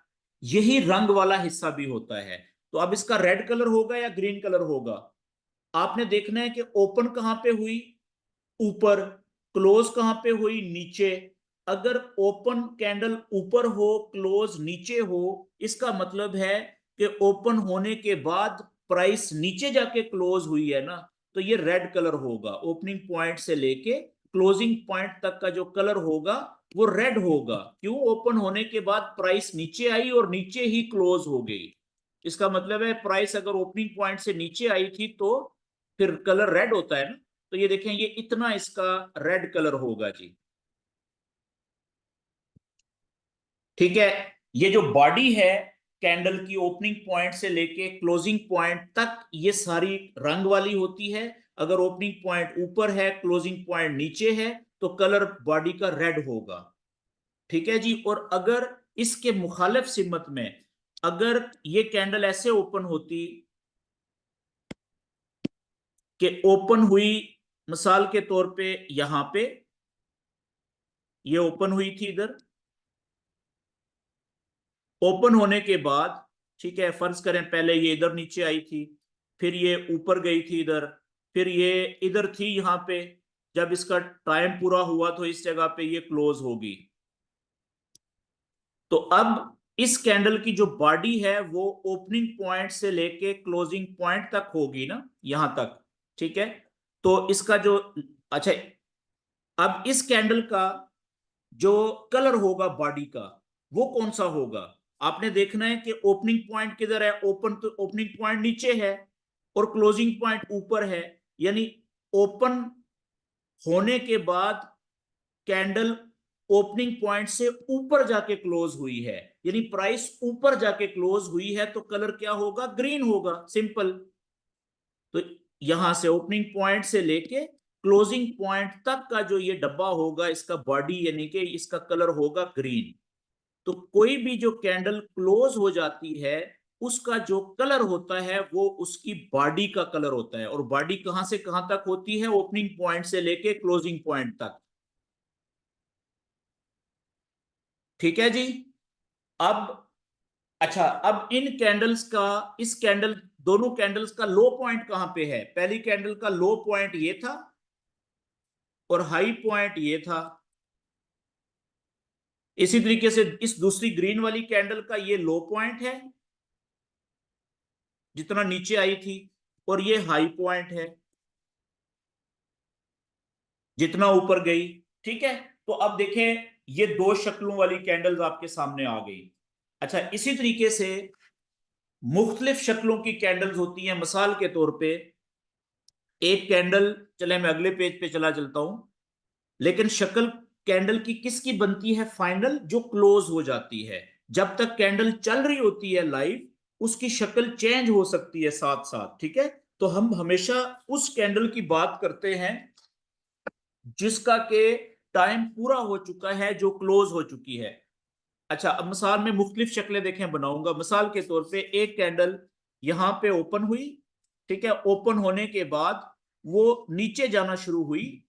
यही रंग वाला हिस्सा भी होता है। तो अब इसका रेड कलर होगा या ग्रीन कलर होगा। आपने देखना है कि ओपन कहां पे हुई, ऊपर, क्लोज कहां पे हुई, नीचे। अगर ओपन कैंडल ऊपर हो, क्लोज नीचे हो, इसका मतलब है कि ओपन होने के बाद प्राइस नीचे जाके क्लोज हुई है ना, तो ये रेड कलर होगा। ओपनिंग पॉइंट से लेके क्लोजिंग पॉइंट तक का जो कलर होगा वो रेड होगा। क्यों? ओपन होने के बाद प्राइस नीचे आई और नीचे ही क्लोज हो गई। इसका मतलब है प्राइस अगर ओपनिंग पॉइंट से नीचे आई थी तो फिर कलर रेड होता है ना। तो ये देखें, ये इतना इसका रेड कलर होगा जी, ठीक है। ये जो बॉडी है, कैंडल की ओपनिंग पॉइंट से लेके क्लोजिंग पॉइंट तक ये सारी रंग वाली होती है। अगर ओपनिंग पॉइंट ऊपर है, क्लोजिंग पॉइंट नीचे है, तो कलर बॉडी का रेड होगा। ठीक है जी। और अगर इसके मुखालिफ सिमत में अगर ये कैंडल ऐसे ओपन होती कि ओपन हुई, मिसाल के तौर पे यहां पे ये ओपन हुई थी इधर, ओपन होने के बाद, ठीक है, फर्ज करें पहले ये इधर नीचे आई थी, फिर ये ऊपर गई थी इधर, फिर ये इधर थी यहां पे, जब इसका टाइम पूरा हुआ तो इस जगह पे ये क्लोज होगी। तो अब इस कैंडल की जो बॉडी है वो ओपनिंग पॉइंट से लेके क्लोजिंग पॉइंट तक होगी ना, यहां तक। ठीक है। तो इसका जो, अच्छा, अब इस कैंडल का जो कलर होगा बॉडी का वो कौन सा होगा? आपने देखना है कि ओपनिंग पॉइंट किधर है। ओपन तो ओपनिंग पॉइंट नीचे है और क्लोजिंग पॉइंट ऊपर है, यानी ओपन होने के बाद कैंडल ओपनिंग पॉइंट से ऊपर जाके क्लोज हुई है, यानी प्राइस ऊपर जाके क्लोज हुई है, तो कलर क्या होगा? ग्रीन होगा, सिंपल। तो यहां से ओपनिंग पॉइंट से लेके क्लोजिंग पॉइंट तक का जो ये डब्बा होगा, इसका बॉडी यानी कि इसका कलर होगा ग्रीन। तो कोई भी जो कैंडल क्लोज हो जाती है उसका जो कलर होता है वो उसकी बॉडी का कलर होता है। और बॉडी कहां से कहां तक होती है? ओपनिंग पॉइंट से लेके क्लोजिंग पॉइंट तक। ठीक है जी। अब, अच्छा, अब इन कैंडल्स का, इस कैंडल, दोनों कैंडल्स का लो पॉइंट कहां पे है? पहली कैंडल का लो पॉइंट ये था और हाई पॉइंट ये था। इसी तरीके से इस दूसरी ग्रीन वाली कैंडल का ये लो पॉइंट है जितना नीचे आई थी, और ये हाई पॉइंट है जितना ऊपर गई। ठीक है। तो अब देखें, ये दो शक्लों वाली कैंडल्स आपके सामने आ गई। अच्छा, इसी तरीके से मुख्तलिफ शक्लों की कैंडल्स होती हैं। मिसाल के तौर पे एक कैंडल, चले मैं अगले पेज पे चला चलता हूं, लेकिन शक्ल कैंडल की किसकी बनती है? फाइनल, जो क्लोज हो जाती है। जब तक कैंडल चल रही होती है लाइव, उसकी शक्ल चेंज हो सकती है साथ साथ। ठीक है। तो हम हमेशा उस कैंडल की बात करते हैं जिसका के टाइम पूरा हो चुका है, जो क्लोज हो चुकी है। अच्छा, अब मिसाल में मुख्तलिफ शक्लें देखें बनाऊंगा। मिसाल के तौर पे एक कैंडल यहां पे ओपन हुई, ठीक है, ओपन होने के बाद वो नीचे जाना शुरू हुई,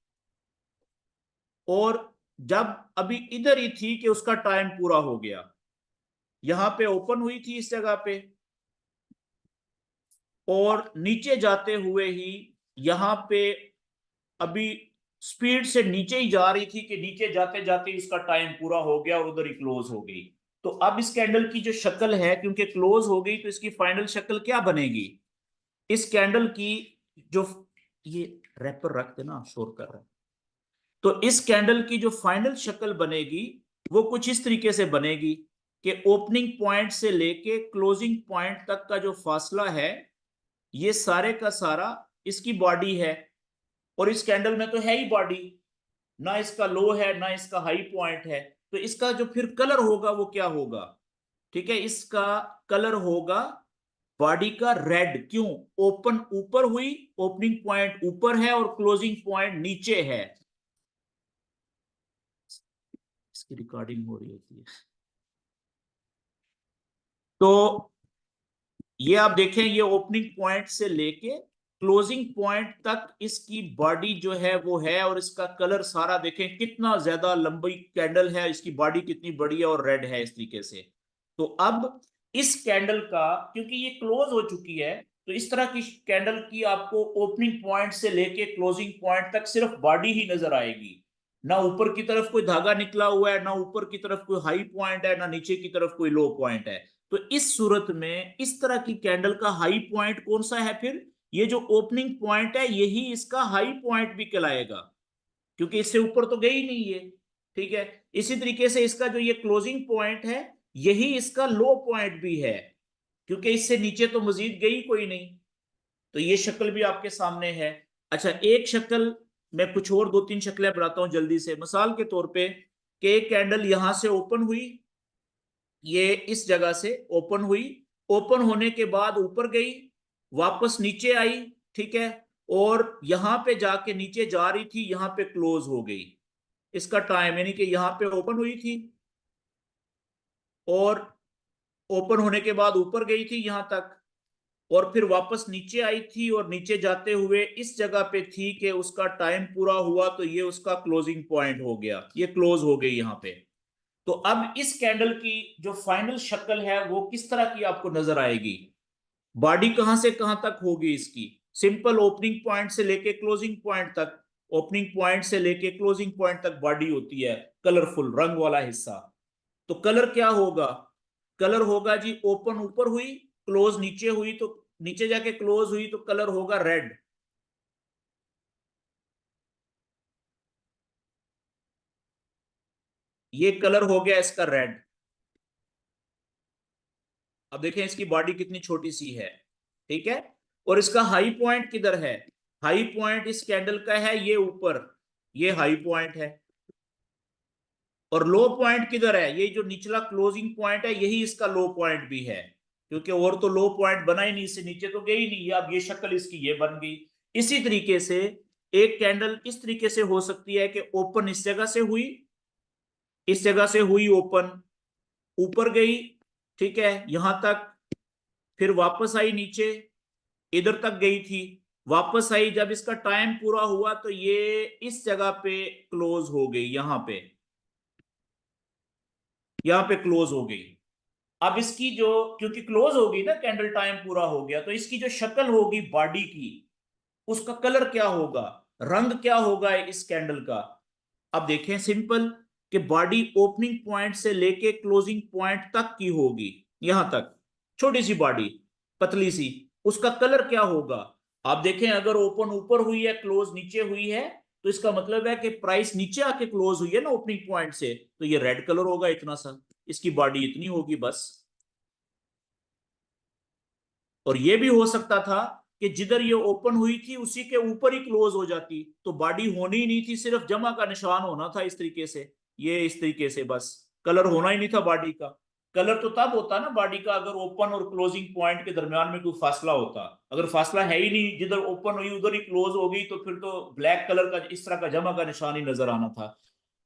और जब अभी इधर ही थी कि उसका टाइम पूरा हो गया, यहां पे ओपन हुई थी इस जगह पे, और नीचे जाते हुए ही यहां पे अभी स्पीड से नीचे ही जा रही थी कि नीचे जाते जाते इसका टाइम पूरा हो गया और उधर ही क्लोज हो गई। तो अब इस कैंडल की जो शक्ल है, क्योंकि क्लोज हो गई, तो इसकी फाइनल शक्ल क्या बनेगी? इस कैंडल की जो, ये रैपर रख देना, शोर कर रहा है। तो इस कैंडल की जो फाइनल शक्ल बनेगी वो कुछ इस तरीके से बनेगी कि ओपनिंग पॉइंट से लेके क्लोजिंग पॉइंट तक का जो फासला है, ये सारे का सारा इसकी बॉडी है। और इस कैंडल में तो है ही बॉडी, ना इसका लो है ना इसका हाई पॉइंट है। तो इसका जो फिर कलर होगा वो क्या होगा? ठीक है, इसका कलर होगा बॉडी का रेड। क्यों? ओपन ऊपर हुई, ओपनिंग पॉइंट ऊपर है और क्लोजिंग पॉइंट नीचे है। इसकी रिकॉर्डिंग हो रही होती है। तो ये आप देखें, ये ओपनिंग पॉइंट से लेके क्लोजिंग पॉइंट तक इसकी बॉडी जो है वो है, और इसका कलर सारा देखें कितना ज्यादा लंबी कैंडल है, इसकी बॉडी कितनी बड़ी है और रेड है इस तरीके से। तो अब इस कैंडल का, क्योंकि ये क्लोज हो चुकी है, तो इस तरह की कैंडल की आपको ओपनिंग पॉइंट से लेके क्लोजिंग पॉइंट तक सिर्फ बॉडी ही नजर आएगी। ना ऊपर की तरफ कोई धागा निकला हुआ है, ना ऊपर की तरफ कोई हाई पॉइंट है, ना नीचे की तरफ कोई लो पॉइंट है। तो इस सूरत में इस तरह की कैंडल का हाई पॉइंट कौन सा है? फिर ये जो ओपनिंग पॉइंट है यही इसका हाई पॉइंट भी कहलाएगा, क्योंकि इससे ऊपर तो गई नहीं ये। ठीक है। इसी तरीके से इसका जो ये क्लोजिंग पॉइंट है यही इसका लो पॉइंट भी है, क्योंकि इससे नीचे तो मजीद गई कोई नहीं। तो ये शक्ल भी आपके सामने है। अच्छा, एक शक्ल, मैं कुछ और दो तीन शक्लें बनाता हूं जल्दी से। मिसाल के तौर पे कि एक कैंडल यहां से ओपन हुई, ये इस जगह से ओपन हुई, ओपन होने के बाद ऊपर गई, वापस नीचे आई, ठीक है, और यहां पे जाके नीचे जा रही थी, यहां पे क्लोज हो गई। इसका टाइम यानी कि यहां पे ओपन हुई थी और ओपन होने के बाद ऊपर गई थी यहां तक, और फिर वापस नीचे आई थी और नीचे जाते हुए इस जगह पे थी कि उसका टाइम पूरा हुआ, तो ये उसका क्लोजिंग पॉइंट हो गया, ये क्लोज हो गई यहां पे। तो अब इस कैंडल की जो फाइनल शक्ल है वो किस तरह की आपको नजर आएगी? बॉडी कहां से कहां तक होगी इसकी? सिंपल ओपनिंग पॉइंट से लेके क्लोजिंग पॉइंट तक, ओपनिंग पॉइंट से लेके क्लोजिंग पॉइंट तक बॉडी होती है, कलरफुल रंग वाला हिस्सा। तो कलर क्या होगा? कलर होगा जी, ओपन ऊपर हुई, क्लोज नीचे हुई, तो नीचे जाके क्लोज हुई तो कलर होगा रेड। ये कलर हो गया इसका रेड। अब देखें इसकी बॉडी कितनी छोटी सी है, ठीक है। और इसका हाई पॉइंट किधर है? हाई पॉइंट इस कैंडल का है ये ऊपर, ये हाई पॉइंट है। और लो पॉइंट किधर है? ये जो निचला क्लोजिंग पॉइंट है यही इसका लो पॉइंट भी है, क्योंकि और तो लो पॉइंट बना ही नहीं, इससे नीचे तो गई नहीं। अब ये शक्ल इसकी ये बन गई। इसी तरीके से एक कैंडल इस तरीके से हो सकती है कि ओपन इस जगह से हुई, इस जगह से हुई ओपन, ऊपर गई, ठीक है, यहां तक, फिर वापस आई नीचे, इधर तक गई थी, वापस आई, जब इसका टाइम पूरा हुआ तो ये इस जगह पे क्लोज हो गई, यहां पे क्लोज हो गई। अब इसकी जो, क्योंकि क्लोज हो गई ना, कैंडल टाइम पूरा हो गया, तो इसकी जो शक्ल होगी बॉडी की, उसका कलर क्या होगा, रंग क्या होगा इस कैंडल का? अब देखें सिंपल, कि बॉडी ओपनिंग पॉइंट से लेके क्लोजिंग पॉइंट तक की होगी, यहां तक, छोटी सी बॉडी, पतली सी, उसका कलर क्या होगा? आप देखें, अगर ओपन ऊपर हुई है, क्लोज नीचे हुई है, तो इसका मतलब है कि प्राइस नीचे आके क्लोज हुई है ना ओपनिंग पॉइंट से, तो ये रेड कलर होगा इतना सा, इसकी बॉडी इतनी होगी बस। और ये भी हो सकता था कि जिधर ये ओपन हुई थी उसी के ऊपर ही क्लोज हो जाती, तो बॉडी होनी ही नहीं थी, सिर्फ जमा का निशान होना था इस तरीके से, ये इस तरीके से बस, कलर होना ही नहीं था बॉडी का। कलर तो तब होता ना बॉडी का अगर ओपन और क्लोजिंग पॉइंट के दरमियान में कोई फासला होता। अगर फासला है ही नहीं, जिधर ओपन हुई उधर ही क्लोज हो गई, तो फिर तो ब्लैक कलर का इस तरह का जमा का निशान ही नजर आना था।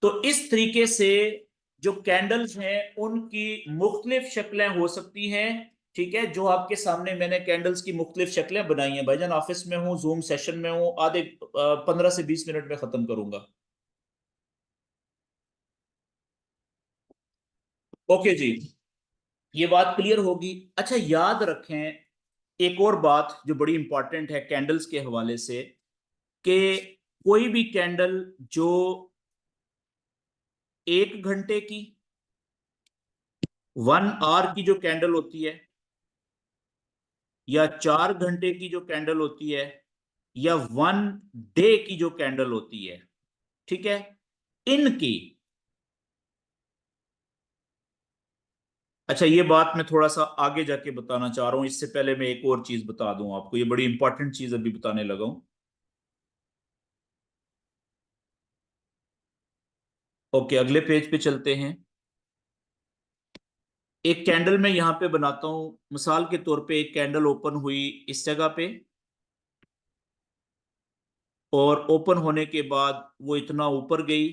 तो इस तरीके से जो कैंडल्स हैं उनकी मुख्तलिफ शक्लें हो सकती हैं, ठीक है। जो आपके सामने मैंने कैंडल्स की मुख्तलिफ शक्लें बनाई हैं, भाईजान ऑफिस में हूँ, जूम सेशन में हूँ, आधे 15 से 20 मिनट में खत्म करूंगा। ओके जी, ये बात क्लियर होगी। अच्छा याद रखें एक और बात जो बड़ी इंपॉर्टेंट है कैंडल्स के हवाले से, कि कोई भी कैंडल जो 1 घंटे की, 1 आवर की जो कैंडल होती है, या 4 घंटे की जो कैंडल होती है, या 1 डे की जो कैंडल होती है, ठीक है, इनकी, अच्छा ये बात मैं थोड़ा सा आगे जाके बताना चाह रहा हूं, इससे पहले मैं एक और चीज बता दूं आपको, ये बड़ी इंपॉर्टेंट चीज अभी बताने लगा हूं। ओके, अगले पेज पे चलते हैं। एक कैंडल मैं यहां पे बनाता हूं, मिसाल के तौर पे एक कैंडल ओपन हुई इस जगह पे, और ओपन होने के बाद वो इतना ऊपर गई,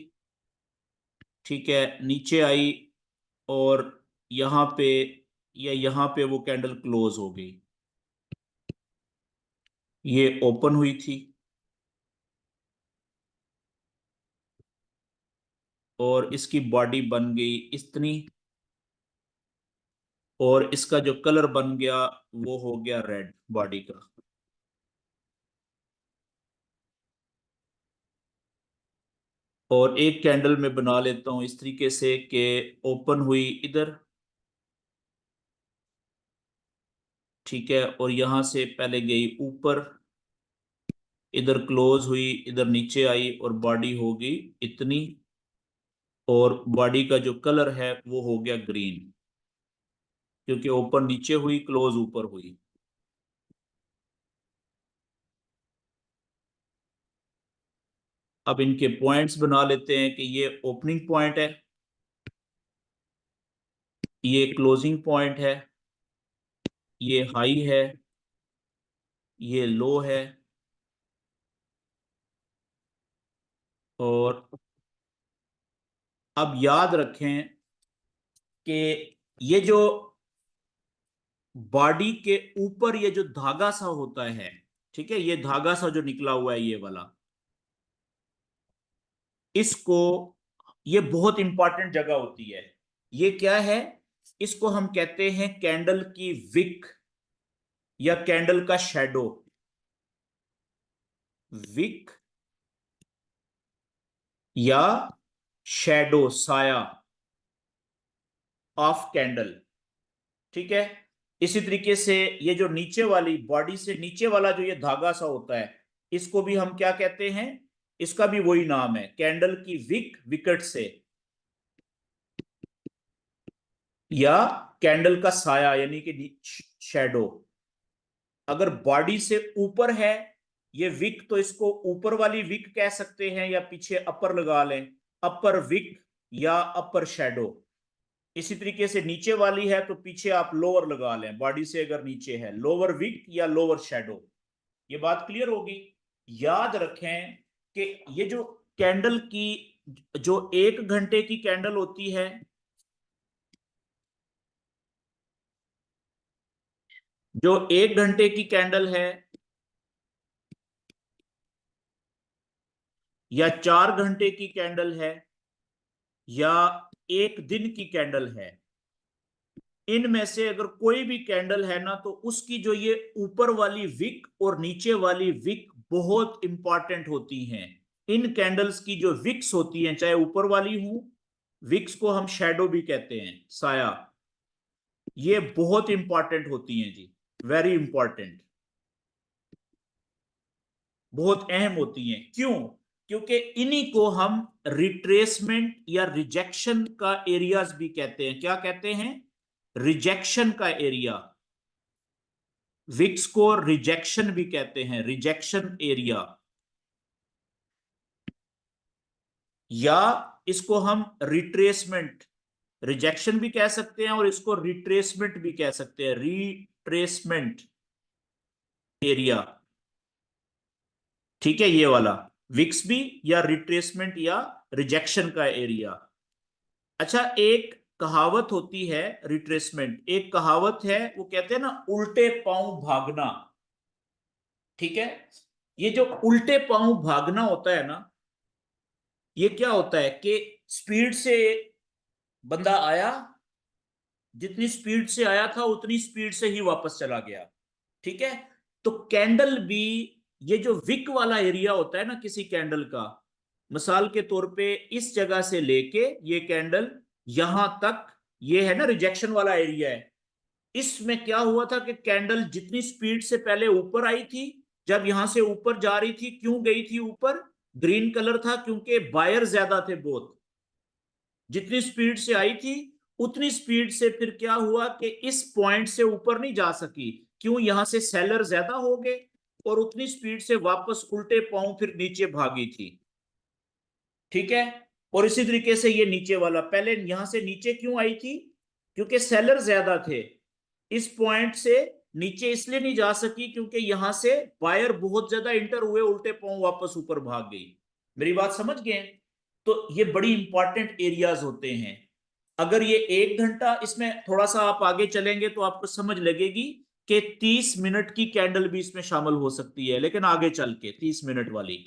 ठीक है, नीचे आई, और यहाँ पे, या यहाँ पे वो कैंडल क्लोज हो गई। ये ओपन हुई थी और इसकी बॉडी बन गई इतनी, और इसका जो कलर बन गया वो हो गया रेड बॉडी का। और एक कैंडल में बना लेता हूं इस तरीके से कि ओपन हुई इधर, ठीक है, और यहां से पहले गई ऊपर, इधर क्लोज हुई, इधर नीचे आई, और बॉडी हो गई इतनी, और बॉडी का जो कलर है वो हो गया ग्रीन, क्योंकि ओपन नीचे हुई, क्लोज ऊपर हुई। अब इनके पॉइंट्स बना लेते हैं कि ये ओपनिंग पॉइंट है, ये क्लोजिंग पॉइंट है, ये हाई है, ये लो है, और अब याद रखें कि ये जो बॉडी के ऊपर ये जो धागा सा होता है, ठीक है, ये धागा सा जो निकला हुआ है ये वाला, इसको, ये बहुत इंपॉर्टेंट जगह होती है। ये क्या है? इसको हम कहते हैं कैंडल की विक या कैंडल का शैडो। विक या शैडो, साया ऑफ कैंडल, ठीक है। इसी तरीके से ये जो नीचे वाली बॉडी से नीचे वाला जो ये धागा सा होता है, इसको भी हम क्या कहते हैं? इसका भी वही नाम है, कैंडल की विक, विकेट से, या कैंडल का साया यानी कि शैडो। अगर बॉडी से ऊपर है ये विक, तो इसको ऊपर वाली विक कह सकते हैं, या पीछे अपर लगा लें, अपर विक या अपर शैडो। इसी तरीके से नीचे वाली है तो पीछे आप लोअर लगा लें, बॉडी से अगर नीचे है लोअर विक या लोअर शैडो। ये बात क्लियर होगी। याद रखें कि ये जो कैंडल की, जो 1 घंटे की कैंडल होती है, जो 1 घंटे की कैंडल है, या 4 घंटे की कैंडल है, या 1 दिन की कैंडल है, इनमें से अगर कोई भी कैंडल है ना, तो उसकी जो ये ऊपर वाली विक और नीचे वाली विक बहुत इंपॉर्टेंट होती हैं। इन कैंडल्स की जो विक्स होती हैं, चाहे ऊपर वाली हो, विक्स को हम शैडो भी कहते हैं, साया, ये बहुत इंपॉर्टेंट होती हैं जी, वेरी इंपॉर्टेंट, बहुत अहम होती हैं। क्यों? क्योंकि इन्हीं को हम रिट्रेसमेंट या रिजेक्शन का एरियाज भी कहते हैं। क्या कहते हैं? रिजेक्शन का एरिया। विक्स को रिजेक्शन भी कहते हैं, रिजेक्शन एरिया, या इसको हम रिट्रेसमेंट, रिजेक्शन भी कह सकते हैं और इसको रिट्रेसमेंट भी कह सकते हैं, रिट्रेसमेंट एरिया, ठीक है, ये वाला विक्स भी, या रिट्रेसमेंट या रिजेक्शन का एरिया। अच्छा, एक कहावत होती है रिट्रेसमेंट, एक कहावत है, वो कहते हैं ना, उल्टे पांव भागना, ठीक है। ये जो उल्टे पांव भागना होता है ना, ये क्या होता है कि स्पीड से बंदा आया, जितनी स्पीड से आया था उतनी स्पीड से ही वापस चला गया, ठीक है। तो कैंडल भी, ये जो विक वाला एरिया होता है ना किसी कैंडल का, मिसाल के तौर पे इस जगह से लेके ये कैंडल यहां तक, ये है ना रिजेक्शन वाला एरिया है। इसमें क्या हुआ था कि कैंडल जितनी स्पीड से पहले ऊपर आई थी, जब यहां से ऊपर जा रही थी, क्यों गई थी ऊपर? ग्रीन कलर था, क्योंकि बायर ज्यादा थे बहुत। जितनी स्पीड से आई थी उतनी स्पीड से फिर क्या हुआ कि इस पॉइंट से ऊपर नहीं जा सकी, क्यों? यहां से सेलर ज्यादा हो गए, और उतनी स्पीड से वापस उल्टे पांव फिर नीचे भागी थी, ठीक है। और इसी तरीके से ये नीचे वाला, पहले यहां से नीचे क्यों आई थी? क्योंकि सेलर ज्यादा थे। इस पॉइंट से नीचे इसलिए नहीं जा सकी क्योंकि यहां से बायर बहुत ज्यादा इंटर हुए, उल्टे पांव वापस ऊपर भाग गई। मेरी बात समझ गए? तो ये बड़ी इंपॉर्टेंट एरियाज होते हैं। अगर ये 1 घंटा, इसमें थोड़ा सा आप आगे चलेंगे तो आपको समझ लगेगी कि 30 मिनट की कैंडल भी इसमें शामिल हो सकती है, लेकिन आगे चल के 30 मिनट वाली।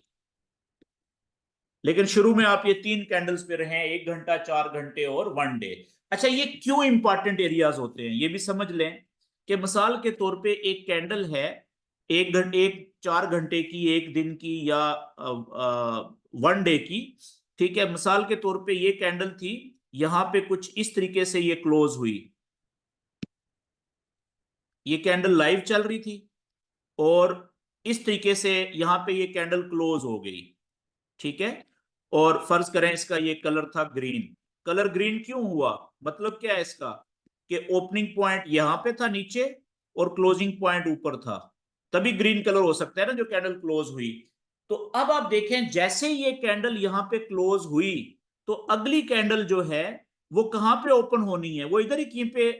लेकिन शुरू में आप ये 3 कैंडल्स पे रहे, 1 घंटा, 4 घंटे और 1 डे। अच्छा, ये क्यों इंपॉर्टेंट एरियाज होते हैं ये भी समझ लें, कि मिसाल के तौर पे एक कैंडल है, 1 घंटे, एक 4 घंटे की, 1 दिन की, या 1 डे की, ठीक है। मिसाल के तौर पे ये कैंडल थी, यहां पे कुछ इस तरीके से ये क्लोज हुई, ये कैंडल लाइव चल रही थी, और इस तरीके से यहां पे ये कैंडल क्लोज हो गई, ठीक है। और फर्ज करें इसका ये कलर था ग्रीन। कलर ग्रीन क्यों हुआ? मतलब क्या है इसका, कि ओपनिंग पॉइंट यहां पे था नीचे, और क्लोजिंग पॉइंट ऊपर था, तभी ग्रीन कलर हो सकता है ना, जो कैंडल क्लोज हुई। तो अब आप देखें, जैसे ही ये कैंडल यहां पे क्लोज हुई, तो अगली कैंडल जो है वो कहाँ पे ओपन होनी है, वो इधर ही कहीं पे,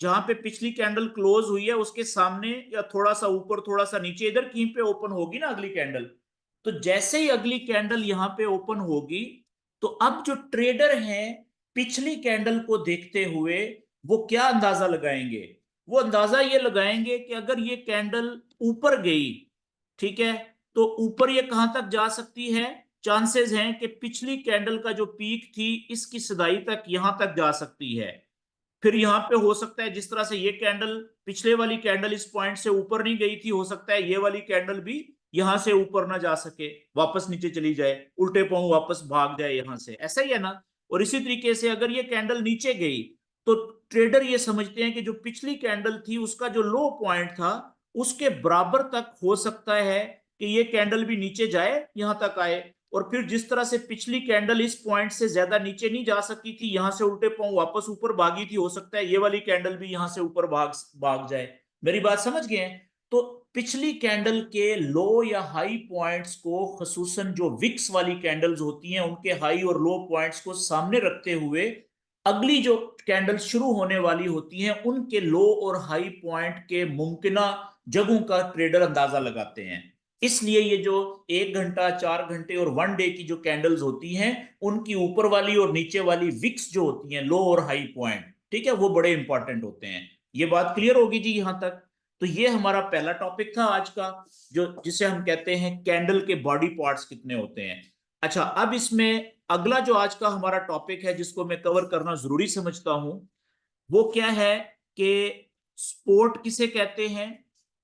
जहां पे पिछली कैंडल क्लोज हुई है उसके सामने या थोड़ा सा ऊपर थोड़ा सा नीचे, इधर कहीं पे ओपन होगी ना अगली कैंडल। तो जैसे ही अगली कैंडल यहां पे ओपन होगी, तो अब जो ट्रेडर हैं पिछली कैंडल को देखते हुए वो क्या अंदाजा लगाएंगे, वो अंदाजा ये लगाएंगे कि अगर ये कैंडल ऊपर गई, ठीक है, तो ऊपर ये कहां तक जा सकती है, चांसेस हैं कि पिछली कैंडल का जो पीक थी इसकी सदाई तक यहां तक जा सकती है। फिर यहां पे हो सकता है जिस तरह से ये कैंडल, पिछले वाली कैंडल इस पॉइंट से ऊपर नहीं गई थी, हो सकता है ये वाली कैंडल भी यहां से ऊपर ना जा सके, वापस नीचे चली जाए, उल्टे पांव वापस भाग जाए यहां से, ऐसा ही है ना। और इसी तरीके से अगर ये कैंडल नीचे गई, तो ट्रेडर ये समझते हैं कि जो पिछली कैंडल थी उसका जो लो पॉइंट था उसके बराबर तक हो सकता है कि ये कैंडल भी नीचे जाए, यहां तक आए। और फिर जिस तरह से पिछली कैंडल इस पॉइंट से ज्यादा नीचे नहीं जा सकी थी, यहां से उल्टे पांव वापस ऊपर भागी थी, हो सकता है ये वाली कैंडल भी यहां से ऊपर भाग भाग जाए। मेरी बात समझ गए हैं? तो पिछली कैंडल के लो या हाई पॉइंट्स को, खसूसन जो विक्स वाली कैंडल्स होती हैं उनके हाई और लो पॉइंट्स को सामने रखते हुए अगली जो कैंडल शुरू होने वाली होती हैं उनके लो और हाई पॉइंट के मुमकिना जगहों का ट्रेडर अंदाजा लगाते हैं। इसलिए ये जो 1 घंटा, 4 घंटे और 1 डे की जो कैंडल्स होती हैं, उनकी ऊपर वाली और नीचे वाली विक्स जो होती हैं, लो और हाई पॉइंट, ठीक है, वो बड़े इंपॉर्टेंट होते हैं। ये बात क्लियर होगी जी यहां तक? तो ये हमारा पहला टॉपिक था आज का, जो जिसे हम कहते हैं कैंडल के बॉडी पार्ट्स कितने होते हैं। अच्छा, अब इसमें अगला जो आज का हमारा टॉपिक है जिसको मैं कवर करना जरूरी समझता हूं, वो क्या है कि स्पोर्ट किसे कहते हैं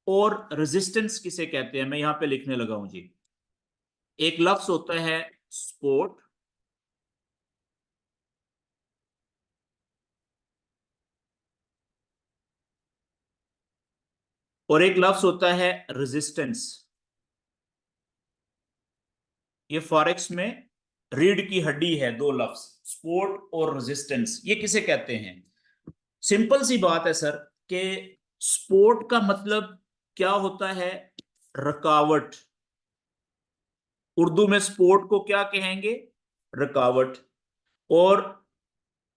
और रेजिस्टेंस किसे कहते हैं। मैं यहां पे लिखने लगा हूं जी। एक लफ्ज होता है स्पोर्ट, और एक लफ्ज होता है रेजिस्टेंस। ये फॉरेक्स में रीढ़ की हड्डी है, दो लफ्ज, स्पोर्ट और रेजिस्टेंस। ये किसे कहते हैं? सिंपल सी बात है सर, कि स्पोर्ट का मतलब क्या होता है? रुकावट। उर्दू में स्पोर्ट को क्या कहेंगे? रुकावट। और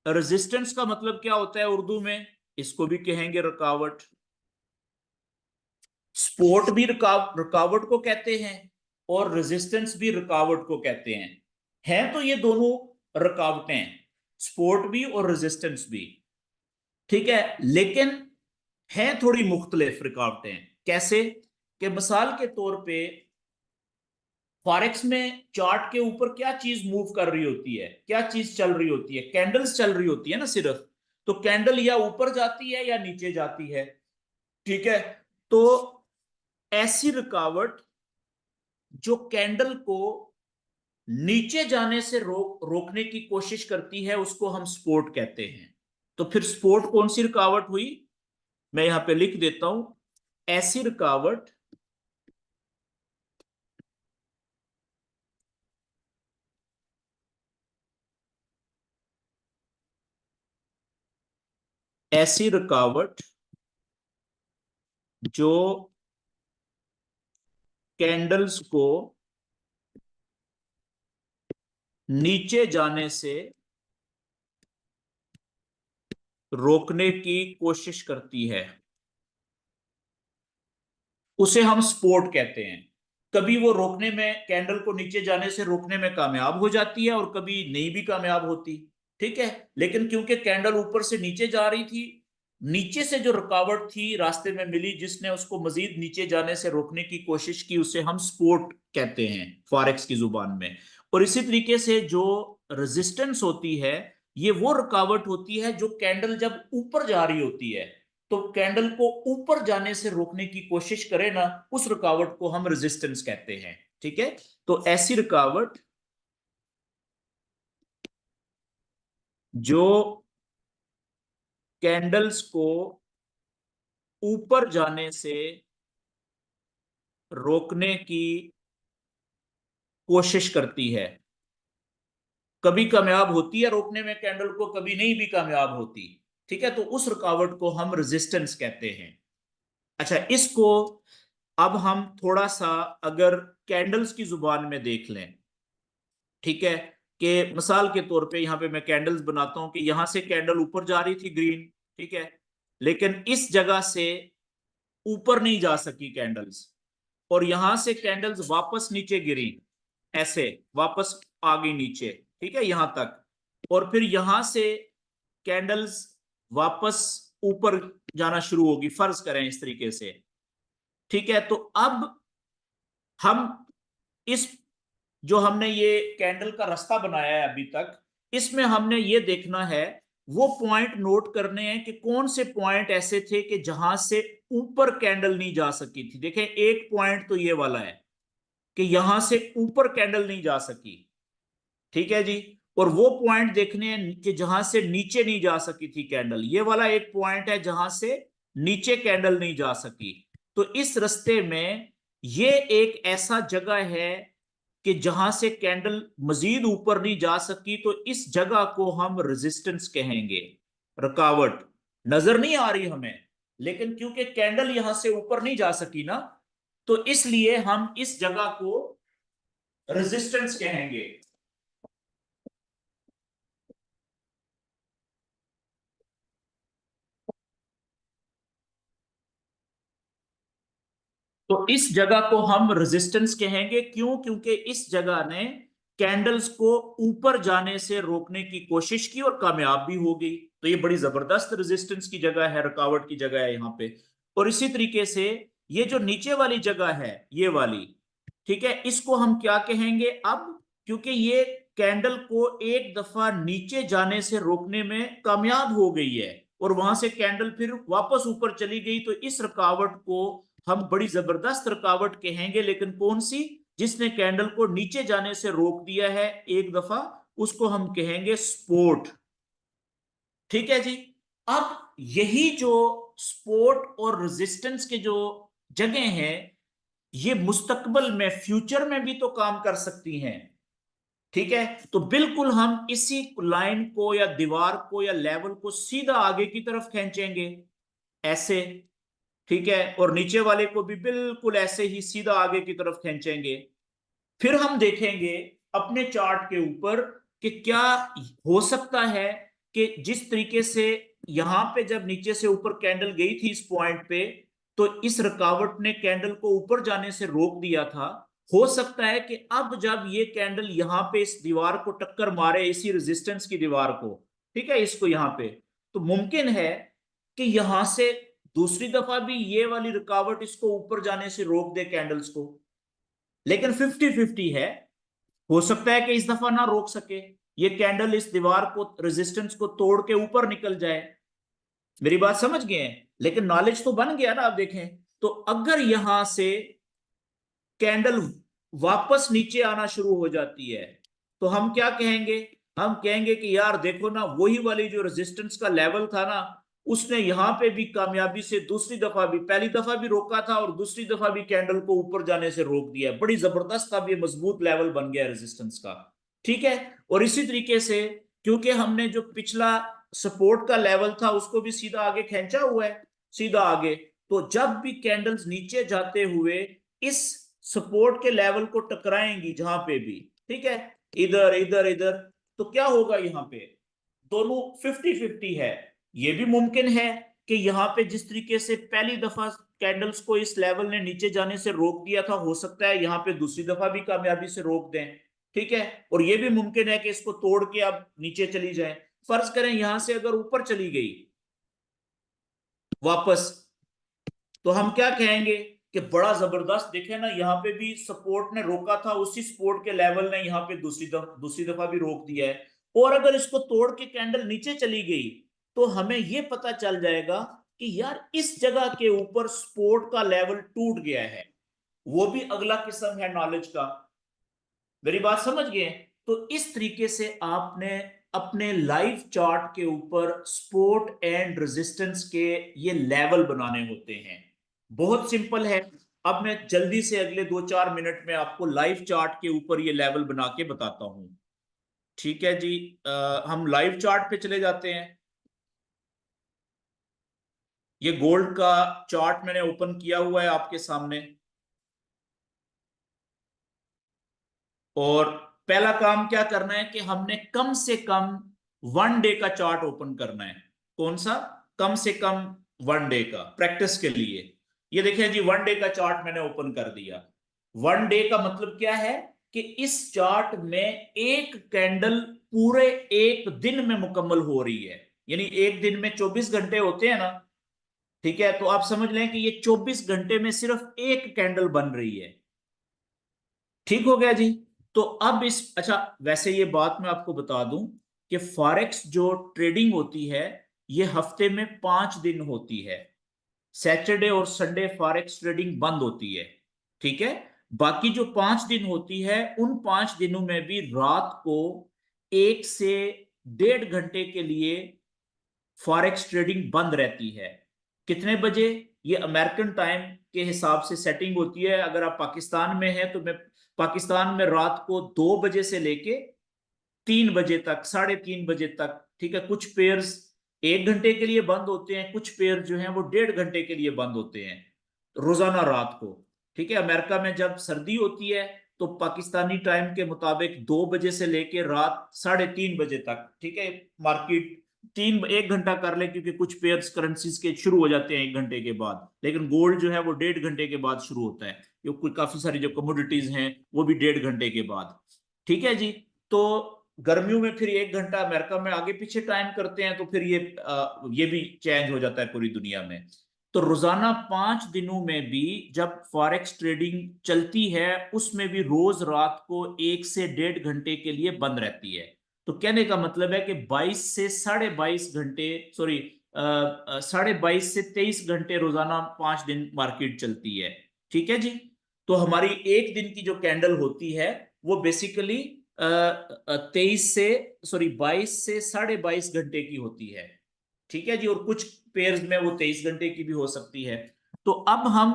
रेजिस्टेंस का मतलब क्या होता है उर्दू में? इसको भी कहेंगे रुकावट। स्पोर्ट भी रुकावट को कहते हैं और रेजिस्टेंस भी रुकावट को कहते हैं तो ये दोनों रुकावटें, स्पोर्ट भी और रेजिस्टेंस भी, ठीक है, लेकिन हैं थोड़ी मुख्तलिफ रुकावटें। कैसे? कि मिसाल के तौर पे फॉरेक्स में चार्ट के ऊपर क्या चीज मूव कर रही होती है, क्या चीज चल रही होती है? कैंडल्स चल रही होती है ना सिर्फ। तो कैंडल या ऊपर जाती है या नीचे जाती है, ठीक है। तो ऐसी रुकावट जो कैंडल को नीचे जाने से रोकने की कोशिश करती है उसको हम स्पोर्ट कहते हैं। तो फिर स्पोर्ट कौन सी रुकावट हुई? मैं यहां पे लिख देता हूं, ऐसी रुकावट ऐसी रुकावट जो कैंडल्स को नीचे जाने से रोकने की कोशिश करती है, उसे हम स्पोर्ट कहते हैं। कभी वो रोकने में, कैंडल को नीचे जाने से रोकने में कामयाब हो जाती है और कभी नहीं भी कामयाब होती, ठीक है। लेकिन क्योंकि कैंडल ऊपर से नीचे जा रही थी, नीचे से जो रुकावट थी रास्ते में मिली जिसने उसको मजीद नीचे जाने से रोकने की कोशिश की, उसे हम स्पोर्ट कहते हैं फॉरेक्स की जुबान में। और इसी तरीके से जो रेजिस्टेंस होती है, ये वो रुकावट होती है जो कैंडल जब ऊपर जा रही होती है, तो कैंडल को ऊपर जाने से रोकने की कोशिश करे ना, उस रुकावट को हम रेजिस्टेंस कहते हैं, ठीक है। तो ऐसी रुकावट जो कैंडल्स को ऊपर जाने से रोकने की कोशिश करती है, कभी कामयाब होती है रोकने में कैंडल को, कभी नहीं भी कामयाब होती, ठीक है। तो उस रुकावट को हम रेजिस्टेंस कहते हैं। अच्छा, इसको अब हम थोड़ा सा अगर कैंडल्स की जुबान में देख लें, ठीक है, कि मिसाल के तौर पे यहाँ पे मैं कैंडल्स बनाता हूँ कि यहां से कैंडल ऊपर जा रही थी ग्रीन, ठीक है, लेकिन इस जगह से ऊपर नहीं जा सकी कैंडल्स, और यहां से कैंडल्स वापस नीचे गिरी, ऐसे वापस आ गई नीचे, ठीक है, यहां तक, और फिर यहां से कैंडल्स वापस ऊपर जाना शुरू होगी, फर्ज करें इस तरीके से, ठीक है। तो अब हम इस जो हमने ये कैंडल का रास्ता बनाया है अभी तक, इसमें हमने ये देखना है, वो पॉइंट नोट करने हैं कि कौन से पॉइंट ऐसे थे कि जहां से ऊपर कैंडल नहीं जा सकी थी। देखें, एक पॉइंट तो ये वाला है कि यहां से ऊपर कैंडल नहीं जा सकी, ठीक है जी, और वो पॉइंट देखने हैं कि जहां से नीचे नहीं जा सकी थी कैंडल, ये वाला एक पॉइंट है जहां से नीचे कैंडल नहीं जा सकी। तो इस रास्ते में ये एक ऐसा जगह है कि जहां से कैंडल मजीद ऊपर नहीं जा सकी, तो इस जगह को हम रेजिस्टेंस कहेंगे, रुकावट। नजर नहीं आ रही हमें, लेकिन क्योंकि कैंडल यहां से ऊपर नहीं जा सकी ना, तो इसलिए हम इस जगह को रेजिस्टेंस कहेंगे। तो इस जगह को हम रेजिस्टेंस कहेंगे, क्यों? क्योंकि इस जगह ने कैंडल्स को ऊपर जाने से रोकने की कोशिश की और कामयाब भी हो गई। तो ये बड़ी जबरदस्त रेजिस्टेंस की जगह है, रुकावट की जगह है यहाँ पे। और इसी तरीके से ये जो नीचे वाली जगह है, ये वाली, ठीक है, इसको हम क्या कहेंगे अब? क्योंकि ये कैंडल को एक दफा नीचे जाने से रोकने में कामयाब हो गई है और वहां से कैंडल फिर वापस ऊपर चली गई, तो इस रुकावट को हम बड़ी जबरदस्त रुकावट कहेंगे। लेकिन कौन सी? जिसने कैंडल को नीचे जाने से रोक दिया है एक दफा, उसको हम कहेंगे सपोर्ट, ठीक है जी। अब यही जो सपोर्ट और रेजिस्टेंस के जो जगह हैं, ये मुस्तकबल में, फ्यूचर में भी तो काम कर सकती हैं, ठीक है। तो बिल्कुल हम इसी लाइन को या दीवार को या लेवल को सीधा आगे की तरफ खींचेंगे, ऐसे, ठीक है, और नीचे वाले को भी बिल्कुल ऐसे ही सीधा आगे की तरफ खींचेंगे। फिर हम देखेंगे अपने चार्ट के ऊपर कि क्या हो सकता है कि जिस तरीके से यहां पे जब नीचे से ऊपर कैंडल गई थी इस पॉइंट पे, तो इस रुकावट ने कैंडल को ऊपर जाने से रोक दिया था। हो सकता है कि अब जब ये कैंडल यहां पे इस दीवार को टक्कर मारे, इसी रेजिस्टेंस की दीवार को, ठीक है, इसको यहां पे, तो मुमकिन है कि यहां से दूसरी दफा भी ये वाली रुकावट इसको ऊपर जाने से रोक दे कैंडल्स को। लेकिन 50-50 है, हो सकता है कि इस दफा ना रोक सके, ये कैंडल इस दीवार को, रेजिस्टेंस को तोड़ के ऊपर निकल जाए। मेरी बात समझ गए हैं? लेकिन नॉलेज तो बन गया ना। आप देखें, तो अगर यहां से कैंडल वापस नीचे आना शुरू हो जाती है, तो हम क्या कहेंगे? हम कहेंगे कि यार देखो ना, वही वाली जो रेजिस्टेंस का लेवल था ना, उसने यहां पे भी कामयाबी से दूसरी दफा भी, पहली दफा भी रोका था और दूसरी दफा भी कैंडल को ऊपर जाने से रोक दिया। बड़ी जबरदस्त अब ये मजबूत लेवल बन गया रेजिस्टेंस का, ठीक है। और इसी तरीके से, क्योंकि हमने जो पिछला सपोर्ट का लेवल था उसको भी सीधा आगे खींचा हुआ है, सीधा आगे, तो जब भी कैंडल्स नीचे जाते हुए इस सपोर्ट के लेवल को टकराएंगी जहां पे भी, ठीक है, इधर इधर इधर, तो क्या होगा? यहाँ पे दोनों 50-50 है। ये भी मुमकिन है कि यहाँ पे जिस तरीके से पहली दफा कैंडल्स को इस लेवल ने नीचे जाने से रोक दिया था, हो सकता है यहाँ पे दूसरी दफा भी कामयाबी से रोक दें, ठीक है। और ये भी मुमकिन है कि इसको तोड़ के अब नीचे चली जाए। फर्ज करें यहां से अगर ऊपर चली गई वापस, तो हम क्या कहेंगे कि बड़ा जबरदस्त, देखे ना, यहाँ पे भी सपोर्ट ने रोका था, उसी सपोर्ट के लेवल ने यहाँ पे दूसरी दफा भी रोक दिया है। और अगर इसको तोड़ के कैंडल नीचे चली गई, तो हमें यह पता चल जाएगा कि यार इस जगह के ऊपर सपोर्ट का लेवल टूट गया है। वो भी अगला किस्म है नॉलेज का। मेरी बात समझ गए? तो इस तरीके से आपने अपने लाइव चार्ट के ऊपर सपोर्ट एंड रेजिस्टेंस के ये लेवल बनाने होते हैं। बहुत सिंपल है। अब मैं जल्दी से अगले 2-4 मिनट में आपको लाइव चार्ट के ऊपर ये लेवल बना के बताता हूं, ठीक है जी। हम लाइव चार्ट पे चले जाते हैं। ये गोल्ड का चार्ट मैंने ओपन किया हुआ है आपके सामने, और पहला काम क्या करना है कि हमने कम से कम 1 डे का चार्ट ओपन करना है। कौन सा? कम से कम 1 डे का, प्रैक्टिस के लिए। ये देखिए जी, 1 डे का चार्ट मैंने ओपन कर दिया। 1 डे का मतलब क्या है कि इस चार्ट में एक कैंडल पूरे एक दिन में मुकम्मल हो रही है। यानी एक दिन में 24 घंटे होते हैं ना, ठीक है, तो आप समझ लें कि ये 24 घंटे में सिर्फ एक कैंडल बन रही है। ठीक हो गया जी। तो अब इस, अच्छा वैसे ये बात मैं आपको बता दूं कि फॉरेक्स जो ट्रेडिंग होती है ये हफ्ते में 5 दिन होती है। सैटरडे और संडे फॉरेक्स ट्रेडिंग बंद होती है, ठीक है। बाकी जो 5 दिन होती है, उन 5 दिनों में भी रात को 1 से 1.5 घंटे के लिए फॉरेक्स ट्रेडिंग बंद रहती है। कितने बजे? ये अमेरिकन टाइम के हिसाब से सेटिंग होती है। अगर आप पाकिस्तान में हैं तो मैं पाकिस्तान में रात को 2 बजे से लेके 3 बजे तक, 3:30 बजे तक, ठीक है। कुछ पेयर्स 1 घंटे के लिए बंद होते हैं, कुछ पेयर जो हैं वो 1.5 घंटे के लिए बंद होते हैं रोजाना रात को, ठीक है। अमेरिका में जब सर्दी होती है तो पाकिस्तानी टाइम के मुताबिक 2 बजे से लेके रात 3:30 बजे तक, ठीक है, मार्केट 1 घंटा कर ले, क्योंकि कुछ पेयर्स करेंसीज के शुरू हो जाते हैं 1 घंटे के बाद, लेकिन गोल्ड जो है वो 1.5 घंटे के बाद शुरू होता है। क्योंकि काफी सारी जो कमोडिटीज हैं वो भी 1.5 घंटे के बाद, ठीक है जी। तो गर्मियों में फिर 1 घंटा अमेरिका में आगे पीछे टाइम करते हैं, तो फिर ये भी चेंज हो जाता है पूरी दुनिया में। तो रोजाना 5 दिनों में भी जब फॉरेक्स ट्रेडिंग चलती है, उसमें भी रोज रात को 1 से 1.5 घंटे के लिए बंद रहती है। तो कहने का मतलब है कि 22 से 22.5 घंटे, सॉरी, 22.5 से 23 घंटे रोजाना 5 दिन मार्केट चलती है, ठीक है जी। तो हमारी एक दिन की जो कैंडल होती है वो बेसिकली 22 से 22 घंटे की होती है, ठीक है जी। और कुछ पेयर्स में वो 23 घंटे की भी हो सकती है। तो अब हम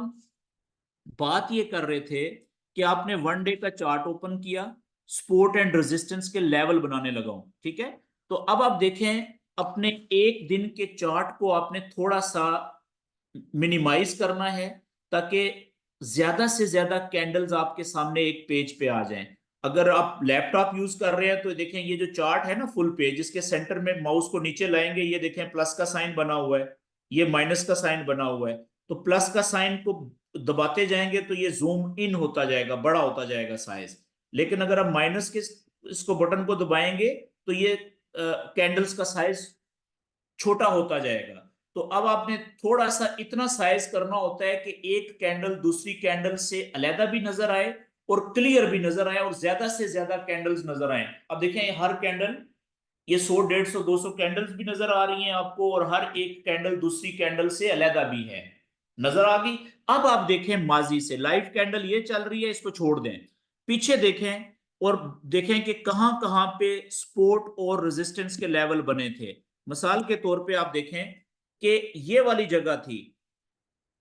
बात ये कर रहे थे कि आपने 1 डे का चार्ट ओपन किया, सपोर्ट एंड रेजिस्टेंस के लेवल बनाने लगा हूं, ठीक है। तो अब आप देखें, अपने एक दिन के चार्ट को आपने थोड़ा सा मिनिमाइज करना है, ताकि ज्यादा से ज्यादा कैंडल्स आपके सामने एक पेज पे आ जाएं। अगर आप लैपटॉप यूज कर रहे हैं तो देखें, ये जो चार्ट है ना फुल पेज, इसके सेंटर में माउस को नीचे लाएंगे, ये देखें प्लस का साइन बना हुआ है, ये माइनस का साइन बना हुआ है। तो प्लस का साइन को दबाते जाएंगे तो ये जूम इन होता जाएगा, बड़ा होता जाएगा साइज। लेकिन अगर आप माइनस के इसको बटन को दबाएंगे तो ये कैंडल्स का साइज छोटा होता जाएगा। तो अब आपने थोड़ा सा इतना साइज करना होता है कि एक कैंडल दूसरी कैंडल से अलहदा भी नजर आए और क्लियर भी नजर आए, और ज्यादा से ज्यादा कैंडल्स नजर आए। अब देखें, हर कैंडल, ये 100, 150, 200 कैंडल्स भी नजर आ रही हैं आपको, और हर एक कैंडल दूसरी कैंडल से अलहदा भी है, नजर आ गई। अब आप देखें, माजी से लाइव कैंडल ये चल रही है, इसको छोड़ दें, पीछे देखें और देखें कि कहां कहां पे सपोर्ट और रेजिस्टेंस के लेवल बने थे। मिसाल के तौर पे आप देखें कि ये वाली जगह थी,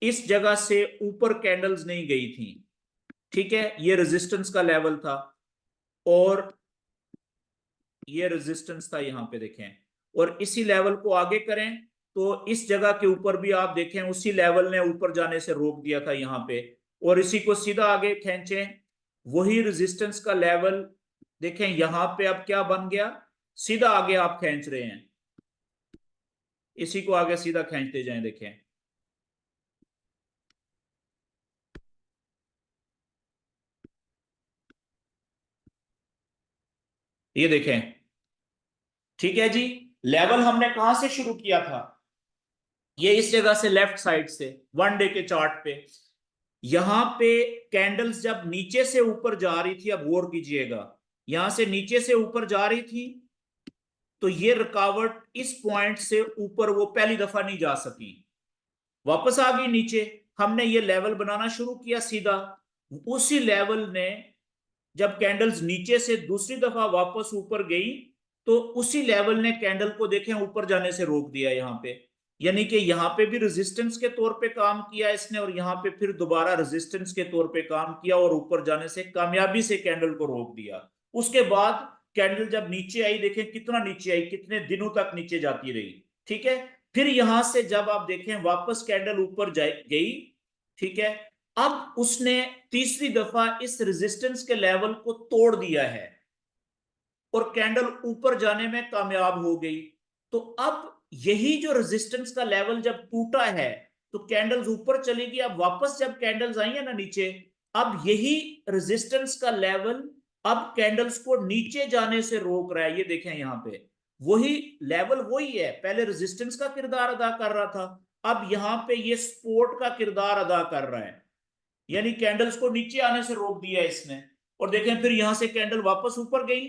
इस जगह से ऊपर कैंडल्स नहीं गई थी, ठीक है, ये रेजिस्टेंस का लेवल था, और ये रेजिस्टेंस था यहां पे देखें। और इसी लेवल को आगे करें तो इस जगह के ऊपर भी आप देखें, उसी लेवल ने ऊपर जाने से रोक दिया था यहां पे। और इसी को सीधा आगे खींचें, वही रेजिस्टेंस का लेवल देखें यहां पे अब क्या बन गया, सीधा आगे आप खींच रहे हैं, इसी को आगे सीधा खींचते जाएं, देखें ये देखें, ठीक है जी। लेवल हमने कहां से शुरू किया था? ये इस जगह से, लेफ्ट साइड से, 1 डे के चार्ट पे। यहां पे कैंडल्स जब नीचे से ऊपर जा रही थी, अब गौर कीजिएगा, यहां से नीचे से ऊपर जा रही थी, तो ये रुकावट इस पॉइंट से ऊपर वो पहली दफा नहीं जा सकी, वापस आ गई नीचे। हमने ये लेवल बनाना शुरू किया सीधा, उसी लेवल ने जब कैंडल्स नीचे से दूसरी दफा वापस ऊपर गई, तो उसी लेवल ने कैंडल को देखें ऊपर जाने से रोक दिया यहां पे। यानी कि यहां पे भी रेजिस्टेंस के तौर पे काम किया इसने, और यहां पे फिर दोबारा रेजिस्टेंस के तौर पे काम किया, और ऊपर जाने से कामयाबी से कैंडल को रोक दिया। उसके बाद कैंडल जब नीचे आई, देखें कितना नीचे आई, कितने दिनों तक नीचे जाती रही, ठीक है। फिर यहां से जब आप देखें वापस कैंडल ऊपर गई, ठीक है। अब उसने तीसरी दफा इस रेजिस्टेंस के लेवल को तोड़ दिया है, और कैंडल ऊपर जाने में कामयाब हो गई। तो अब यही जो रेजिस्टेंस का लेवल जब टूटा है तो कैंडल्स ऊपर चली गई, अब वापस जब कैंडल्स आई है ना नीचे, अब यही रेजिस्टेंस का लेवल अब कैंडल्स को नीचे जाने से रोक रहा है। ये देखें यहां पे वही लेवल वही है, पहले रेजिस्टेंस का किरदार अदा कर रहा था, अब यहां पे ये सपोर्ट का किरदार अदा कर रहा है, यानी कैंडल्स को नीचे आने से रोक दिया इसने। और देखें फिर यहां से कैंडल वापस ऊपर गई,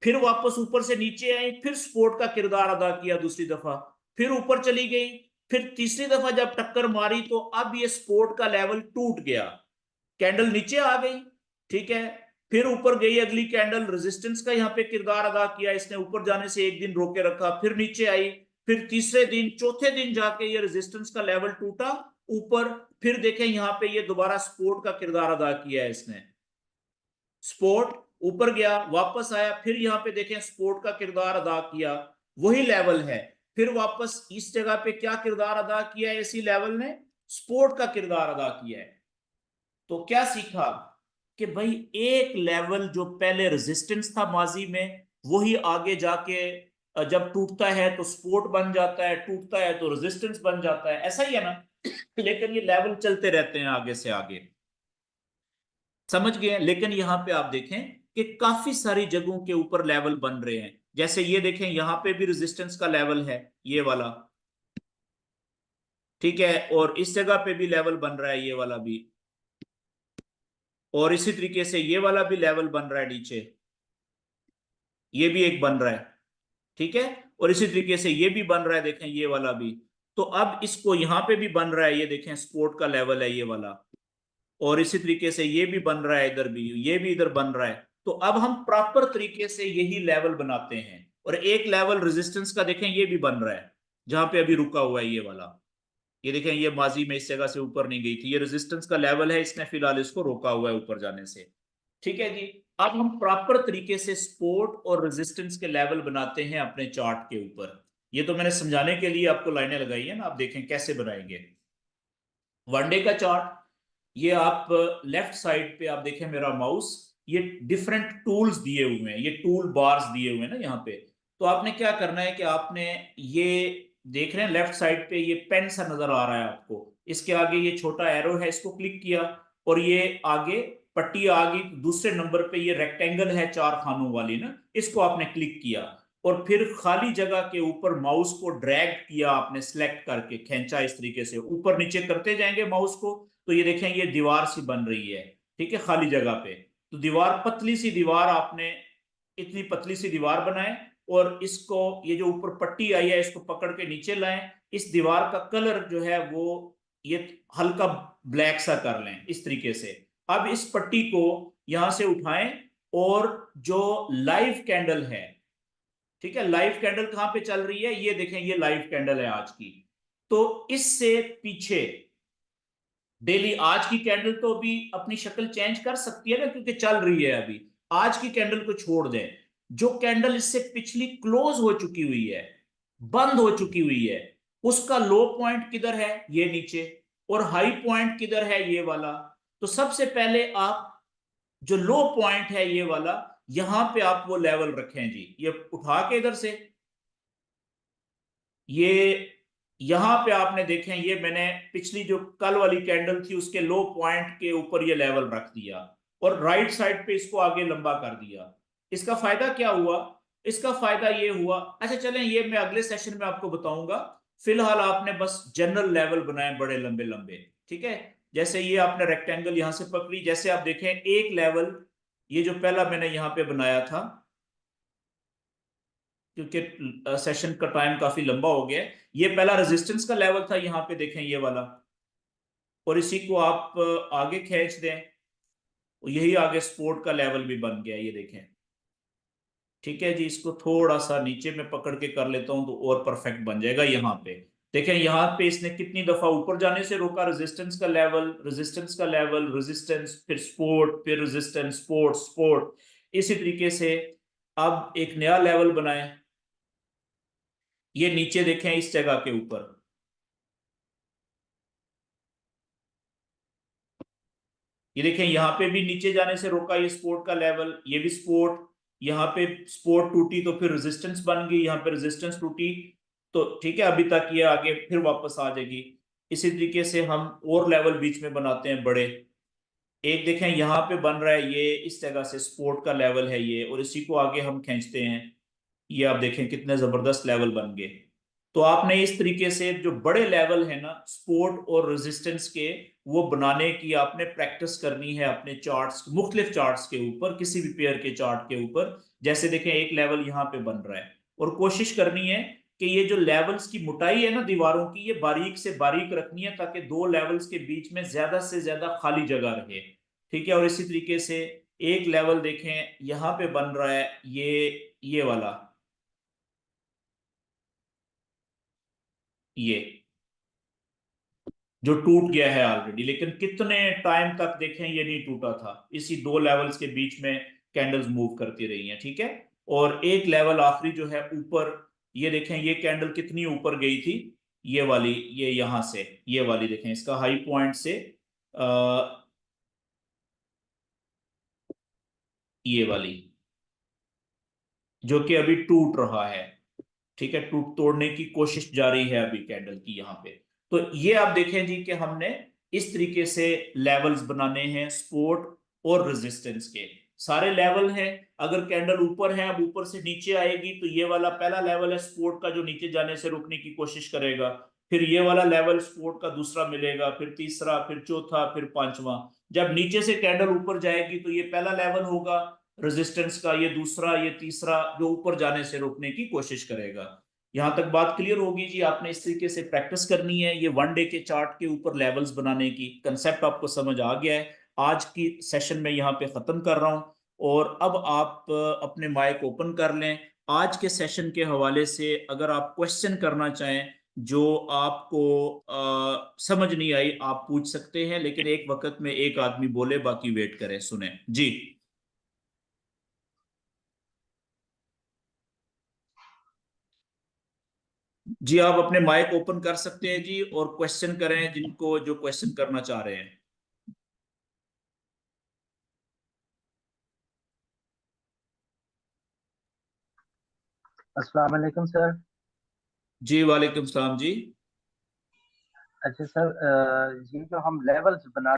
फिर वापस ऊपर से नीचे आई, फिर सपोर्ट का किरदार अदा किया दूसरी दफा, फिर ऊपर चली गई, फिर तीसरी दफा जब टक्कर मारी तो अब ये सपोर्ट का लेवल टूट गया, कैंडल नीचे आ गई। ठीक है, फिर ऊपर गई अगली कैंडल, रेजिस्टेंस का यहाँ पे किरदार अदा किया इसने, ऊपर जाने से एक दिन रोके रखा, फिर नीचे आई, फिर तीसरे दिन चौथे दिन जाके ये रेजिस्टेंस का लेवल टूटा ऊपर, फिर देखें यहाँ पे ये दोबारा सपोर्ट का किरदार अदा किया है इसने, सपोर्ट ऊपर गया वापस आया, फिर यहाँ पे देखें सपोर्ट का किरदार अदा किया, वही लेवल है, फिर वापस इस जगह पे क्या किरदार अदा किया है इसी लेवल ने, सपोर्ट का किरदार अदा किया है। तो क्या सीखा कि भाई एक लेवल जो पहले रेजिस्टेंस था माजी में, वही आगे जाके जब टूटता है तो सपोर्ट बन जाता है, टूटता है तो रेजिस्टेंस बन जाता है, ऐसा ही है ना। लेकिन ये लेवल चलते रहते हैं आगे से आगे, समझ गए। लेकिन यहां पे आप देखें कि काफी सारी जगहों के ऊपर लेवल बन रहे हैं, जैसे ये देखें यहां पे भी रेजिस्टेंस का लेवल है ये वाला, ठीक है, और इस जगह पे भी लेवल बन रहा है ये वाला भी, और इसी तरीके से ये वाला भी लेवल बन रहा है नीचे, ये भी एक बन रहा है, ठीक है, और इसी तरीके से ये भी बन रहा है, देखें ये वाला भी। तो अब इसको यहां पे भी बन रहा है, ये देखें सपोर्ट का लेवल है ये वाला, और इसी तरीके से ये भी बन रहा है, इधर भी ये भी इधर बन रहा है। तो अब हम प्रॉपर तरीके से यही लेवल बनाते हैं, और एक लेवल रेजिस्टेंस का देखें ये भी बन रहा है, जहां पे अभी रुका हुआ है ये वाला, ये देखें ये माजी में इस जगह से ऊपर नहीं गई थी, ये रेजिस्टेंस का लेवल है, इसने फिलहाल इसको रोका हुआ है ऊपर जाने से। ठीक है जी, अब हम प्रॉपर तरीके से सपोर्ट और रेजिस्टेंस के लेवल बनाते हैं अपने चार्ट के ऊपर। ये तो मैंने समझाने के लिए आपको लाइनें लगाई है ना, आप देखें कैसे बनाएंगे। वनडे का चार्ट, ये आप लेफ्ट साइड पे आप देखें मेरा माउस, ये डिफरेंट टूल्स दिए हुए हैं, ये टूल बार्स दिए हुए हैं ना यहाँ पे। तो आपने क्या करना है कि आपने ये देख रहे हैं लेफ्ट साइड पे ये पेन सा नजर आ रहा है आपको, इसके आगे ये छोटा एरो है, इसको क्लिक किया, और ये आगे पट्टी आ गई, दूसरे नंबर पे ये रेक्टेंगल है चार खानों वाली ना, इसको आपने क्लिक किया, और फिर खाली जगह के ऊपर माउस को ड्रैग किया आपने, सिलेक्ट करके खींचा, इस तरीके से ऊपर नीचे करते जाएंगे माउस को, तो ये देखें ये दीवार सी बन रही है, ठीक है, खाली जगह पे। तो दीवार, पतली सी दीवार, आपने इतनी पतली सी दीवार बनाए, और इसको ये जो ऊपर पट्टी आई है इसको पकड़ के नीचे लाएं, इस दीवार का कलर जो है वो ये हल्का ब्लैक सा कर लें इस तरीके से। अब इस पट्टी को यहां से उठाएं, और जो लाइव कैंडल है, ठीक है, लाइव कैंडल कहां पे चल रही है, ये देखें ये लाइव कैंडल है आज की, तो इससे पीछे डेली आज की कैंडल तो अभी अपनी शक्ल चेंज कर सकती है ना, क्योंकि चल रही है अभी, आज की कैंडल को छोड़ दें, जो कैंडल इससे पिछली क्लोज हो चुकी हुई है, बंद हो चुकी हुई है, उसका लो पॉइंट किधर है, ये नीचे, और हाई पॉइंट किधर है, ये वाला। तो सबसे पहले आप जो लो पॉइंट है ये वाला, यहां पे आप वो लेवल रखें जी, ये उठा के इधर से, ये यहां पे आपने देखें, ये मैंने पिछली जो कल वाली कैंडल थी उसके लो पॉइंट के ऊपर ये लेवल रख दिया, और राइट साइड पे इसको आगे लंबा कर दिया। इसका फायदा क्या हुआ, इसका फायदा ये हुआ, अच्छा चलें ये मैं अगले सेशन में आपको बताऊंगा, फिलहाल आपने बस जनरल लेवल बनाए बड़े लंबे लंबे, ठीक है। जैसे ये आपने रेक्टेंगल यहां से पकड़ी, जैसे आप देखें एक लेवल, ये जो पहला मैंने यहां पे बनाया था, क्योंकि सेशन का टाइम काफी लंबा हो गया है, ये पहला रेजिस्टेंस का लेवल था, यहाँ पे देखें ये वाला, और इसी को आप आगे खींच दें, और यही आगे सपोर्ट का लेवल भी बन गया, ये देखें। ठीक है जी, इसको थोड़ा सा नीचे में पकड़ के कर लेता हूं तो और परफेक्ट बन जाएगा। यहाँ पे देखें, यहाँ पे इसने कितनी दफा ऊपर जाने से रोका, रेजिस्टेंस का लेवल, रेजिस्टेंस का लेवल, रेजिस्टेंस, फिर सपोर्ट, फिर रेजिस्टेंस, सपोर्ट, सपोर्ट, इसी तरीके से अब एक नया लेवल बनाए, ये नीचे देखें इस जगह के ऊपर, ये देखें यहाँ पे भी नीचे जाने से रोका, ये सपोर्ट का लेवल, ये भी सपोर्ट, यहाँ पे सपोर्ट टूटी तो फिर रेजिस्टेंस बन गई, यहाँ पे रेजिस्टेंस टूटी तो ठीक है, अभी तक ये आगे फिर वापस आ जाएगी। इसी तरीके से हम और लेवल बीच में बनाते हैं बड़े। एक देखें यहाँ पे बन रहा है ये इस जगह से सपोर्ट का लेवल है ये, और इसी को आगे हम खींचते हैं, ये आप देखें कितने जबरदस्त लेवल बन गए। तो आपने इस तरीके से जो बड़े लेवल है ना सपोर्ट और रेजिस्टेंस के, वो बनाने की आपने प्रैक्टिस करनी है अपने चार्ट्स, मुख्तलिफ चार्ट्स के ऊपर, किसी भी पेयर के चार्ट के ऊपर। जैसे देखें एक लेवल यहाँ पे बन रहा है, और कोशिश करनी है कि ये जो लेवल्स की मोटाई है ना दीवारों की, ये बारीक से बारीक रखनी है ताकि दो लेवल्स के बीच में ज्यादा से ज्यादा खाली जगह रहे। ठीक है, और इसी तरीके से एक लेवल देखें यहाँ पे बन रहा है ये वाला, ये जो टूट गया है ऑलरेडी, लेकिन कितने टाइम तक देखें ये नहीं टूटा था, इसी दो लेवल्स के बीच में कैंडल्स मूव करती रही हैं। ठीक है, और एक लेवल आखिरी जो है ऊपर, ये देखें ये कैंडल कितनी ऊपर गई थी, ये वाली, ये यहां से, ये वाली देखें इसका हाई पॉइंट से ये वाली, जो कि अभी टूट रहा है। ठीक है, टूट तोड़ने की कोशिश जारी है अभी कैंडल की यहाँ पे। तो ये आप देखें जी कि हमने इस तरीके से लेवल्स बनाने हैं सपोर्ट और रेजिस्टेंस के, सारे लेवल हैं। अगर कैंडल ऊपर है, अब ऊपर से नीचे आएगी तो ये वाला पहला लेवल है सपोर्ट का जो नीचे जाने से रुकने की कोशिश करेगा, फिर ये वाला लेवल सपोर्ट का दूसरा मिलेगा, फिर तीसरा, फिर चौथा, फिर पांचवा। जब नीचे से कैंडल ऊपर जाएगी तो ये पहला लेवल होगा रेजिस्टेंस का, ये दूसरा, ये तीसरा, जो ऊपर जाने से रोकने की कोशिश करेगा। यहां तक बात क्लियर होगी जी? आपने इस तरीके से प्रैक्टिस करनी है, ये वन डे के चार्ट के ऊपर लेवल्स बनाने की कंसेप्ट आपको समझ आ गया है। आज की सेशन में यहाँ पे खत्म कर रहा हूं, और अब आप अपने माइक ओपन कर लें। आज के सेशन के हवाले से अगर आप क्वेश्चन करना चाहें जो आपको समझ नहीं आई, आप पूछ सकते हैं, लेकिन एक वक्त में एक आदमी बोले, बाकी वेट करें, सुने जी। जी आप अपने माइक ओपन कर सकते हैं जी, और क्वेश्चन करें जिनको जो क्वेश्चन करना चाह रहे हैं। अस्सलाम वालेकुम सर। जी वालेकुम सलाम जी। अच्छा सर, ये जो हम लेवल्स बना